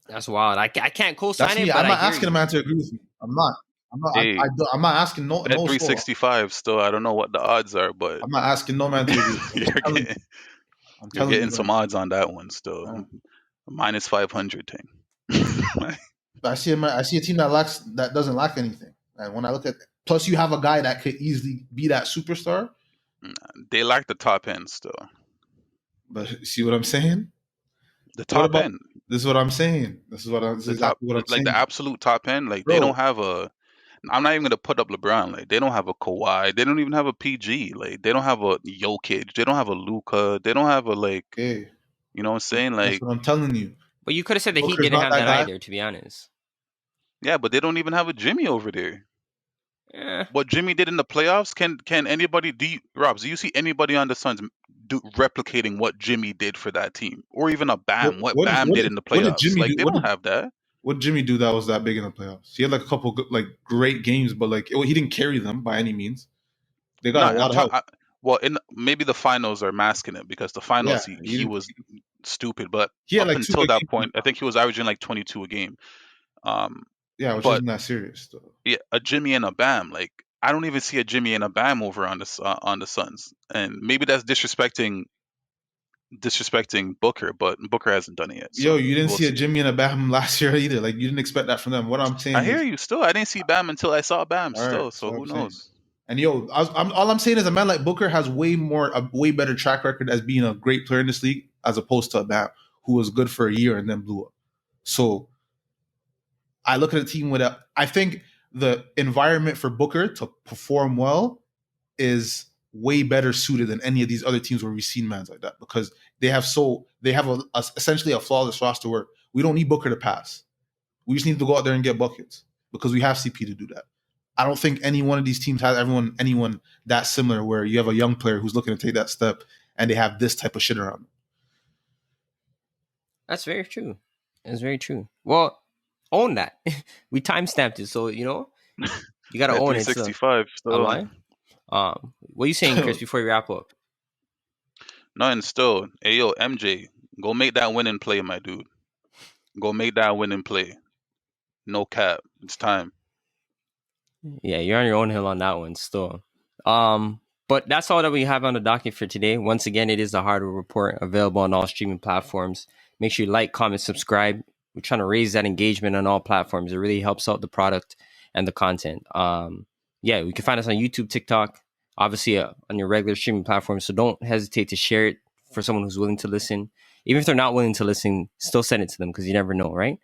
That's wild. I can't co-sign it. But I'm not asking a man to agree with me. I'm Hey, I'm not asking no bet soul. 365 still. I don't know what the odds are, but I'm not asking no man to agree. you're telling getting I'm you're telling you, getting bro. some odds on that one still. Uh, Minus 500 thing. But I see a team that doesn't lack anything. And when I look at, plus you have a guy that could easily be that superstar. They lack the top end still. But see what I'm saying? The What top about end. this? Is what I'm saying. This is The top, exactly what I'm like saying, the absolute top end. Like they bro. don't have a. I'm not even gonna put up LeBron. Like they don't have a Kawhi. They don't even have a PG. Like they don't have a Jokic. They don't have a Luka. They don't have a like. Okay, You know what I'm saying? that's Like what I'm telling you. But you could have said the Heat Booker's didn't not have that that guy. either, to be honest. yeah, but they don't even have a Jimmy over there. Eh. What Jimmy did in the playoffs, can anybody Robs, do you see anybody on the Suns replicating what Jimmy did for that team? Or even a Bam, what Bam did in the What did playoffs? Jimmy Like do? they don't have that. What Jimmy do that was that big in the playoffs? He had like a couple like great games, but like he didn't carry them by any means. They No, got a lot of help. well, in maybe the finals are masking it because the Yeah, finals he was stupid, but he had up like two until good that games. point, I think he was averaging like 22 a game. Yeah, which But isn't that serious though. yeah, a Jimmy and a Bam, like I don't even see a Jimmy and a Bam over on the Suns, and maybe that's disrespecting Booker, but Booker hasn't done it yet, Yo, so you didn't we'll see a see. Jimmy and a Bam last year either. Like you didn't expect that from them. What I'm I saying hear is, you. Still, I didn't see Bam until I saw Bam. all right, Still, that's so what who I'm saying. knows? And yo, all I'm saying is a man like Booker has a way better track record as being a great player in this league as opposed to a Bam who was good for a year and then blew up. So I look at a team with I think the environment for Booker to perform well is way better suited than any of these other teams where we've seen mans like that because they have essentially a flawless roster where we don't need Booker to pass. We just need to go out there and get buckets because we have CP to do that. I don't think any one of these teams has anyone that similar where you have a young player who's looking to take that step and they have this type of shit around them. That's very true. It's very true. Well, own that. We timestamped it, so you know you gotta At own it. 365, still. Am I? What are you saying, Chris? Before we wrap up, Nothing. Still, hey yo, MJ, go make that winning play, my dude. Go make that winning play. No cap. It's time. yeah, you're on your own hill on that one still. But that's all that we have on the docket for today. Once again, it is the Hardwood Report, available on all streaming platforms. Make sure you like, comment, subscribe. We're trying to raise that engagement on all platforms. It really helps out the product and the content. Yeah, you can find us on YouTube, TikTok, obviously on your regular streaming platforms. So don't hesitate to share it for someone who's willing to listen. Even if they're not willing to listen, still send it to them because you never know, right?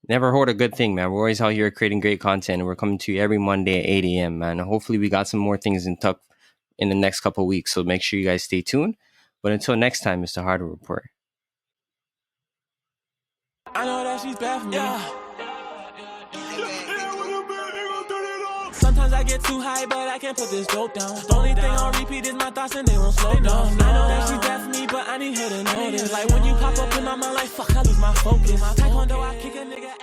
Never hoard a good thing, man. We're always out here creating great content, and we're coming to you every Monday at 8 a.m., man. Hopefully we got some more things in the next couple of weeks, so make sure you guys stay tuned. But until next time, it's the Hardwood Report. I know that she's bad for me. Sometimes I get too high, but I can't put this dope down. The only thing on repeat is my thoughts and they won't slow down. I know that she's bad for me, but I need her to know this. Like when you pop up in my mind, like fuck, I lose my focus. Taekwondo, I kick a nigga.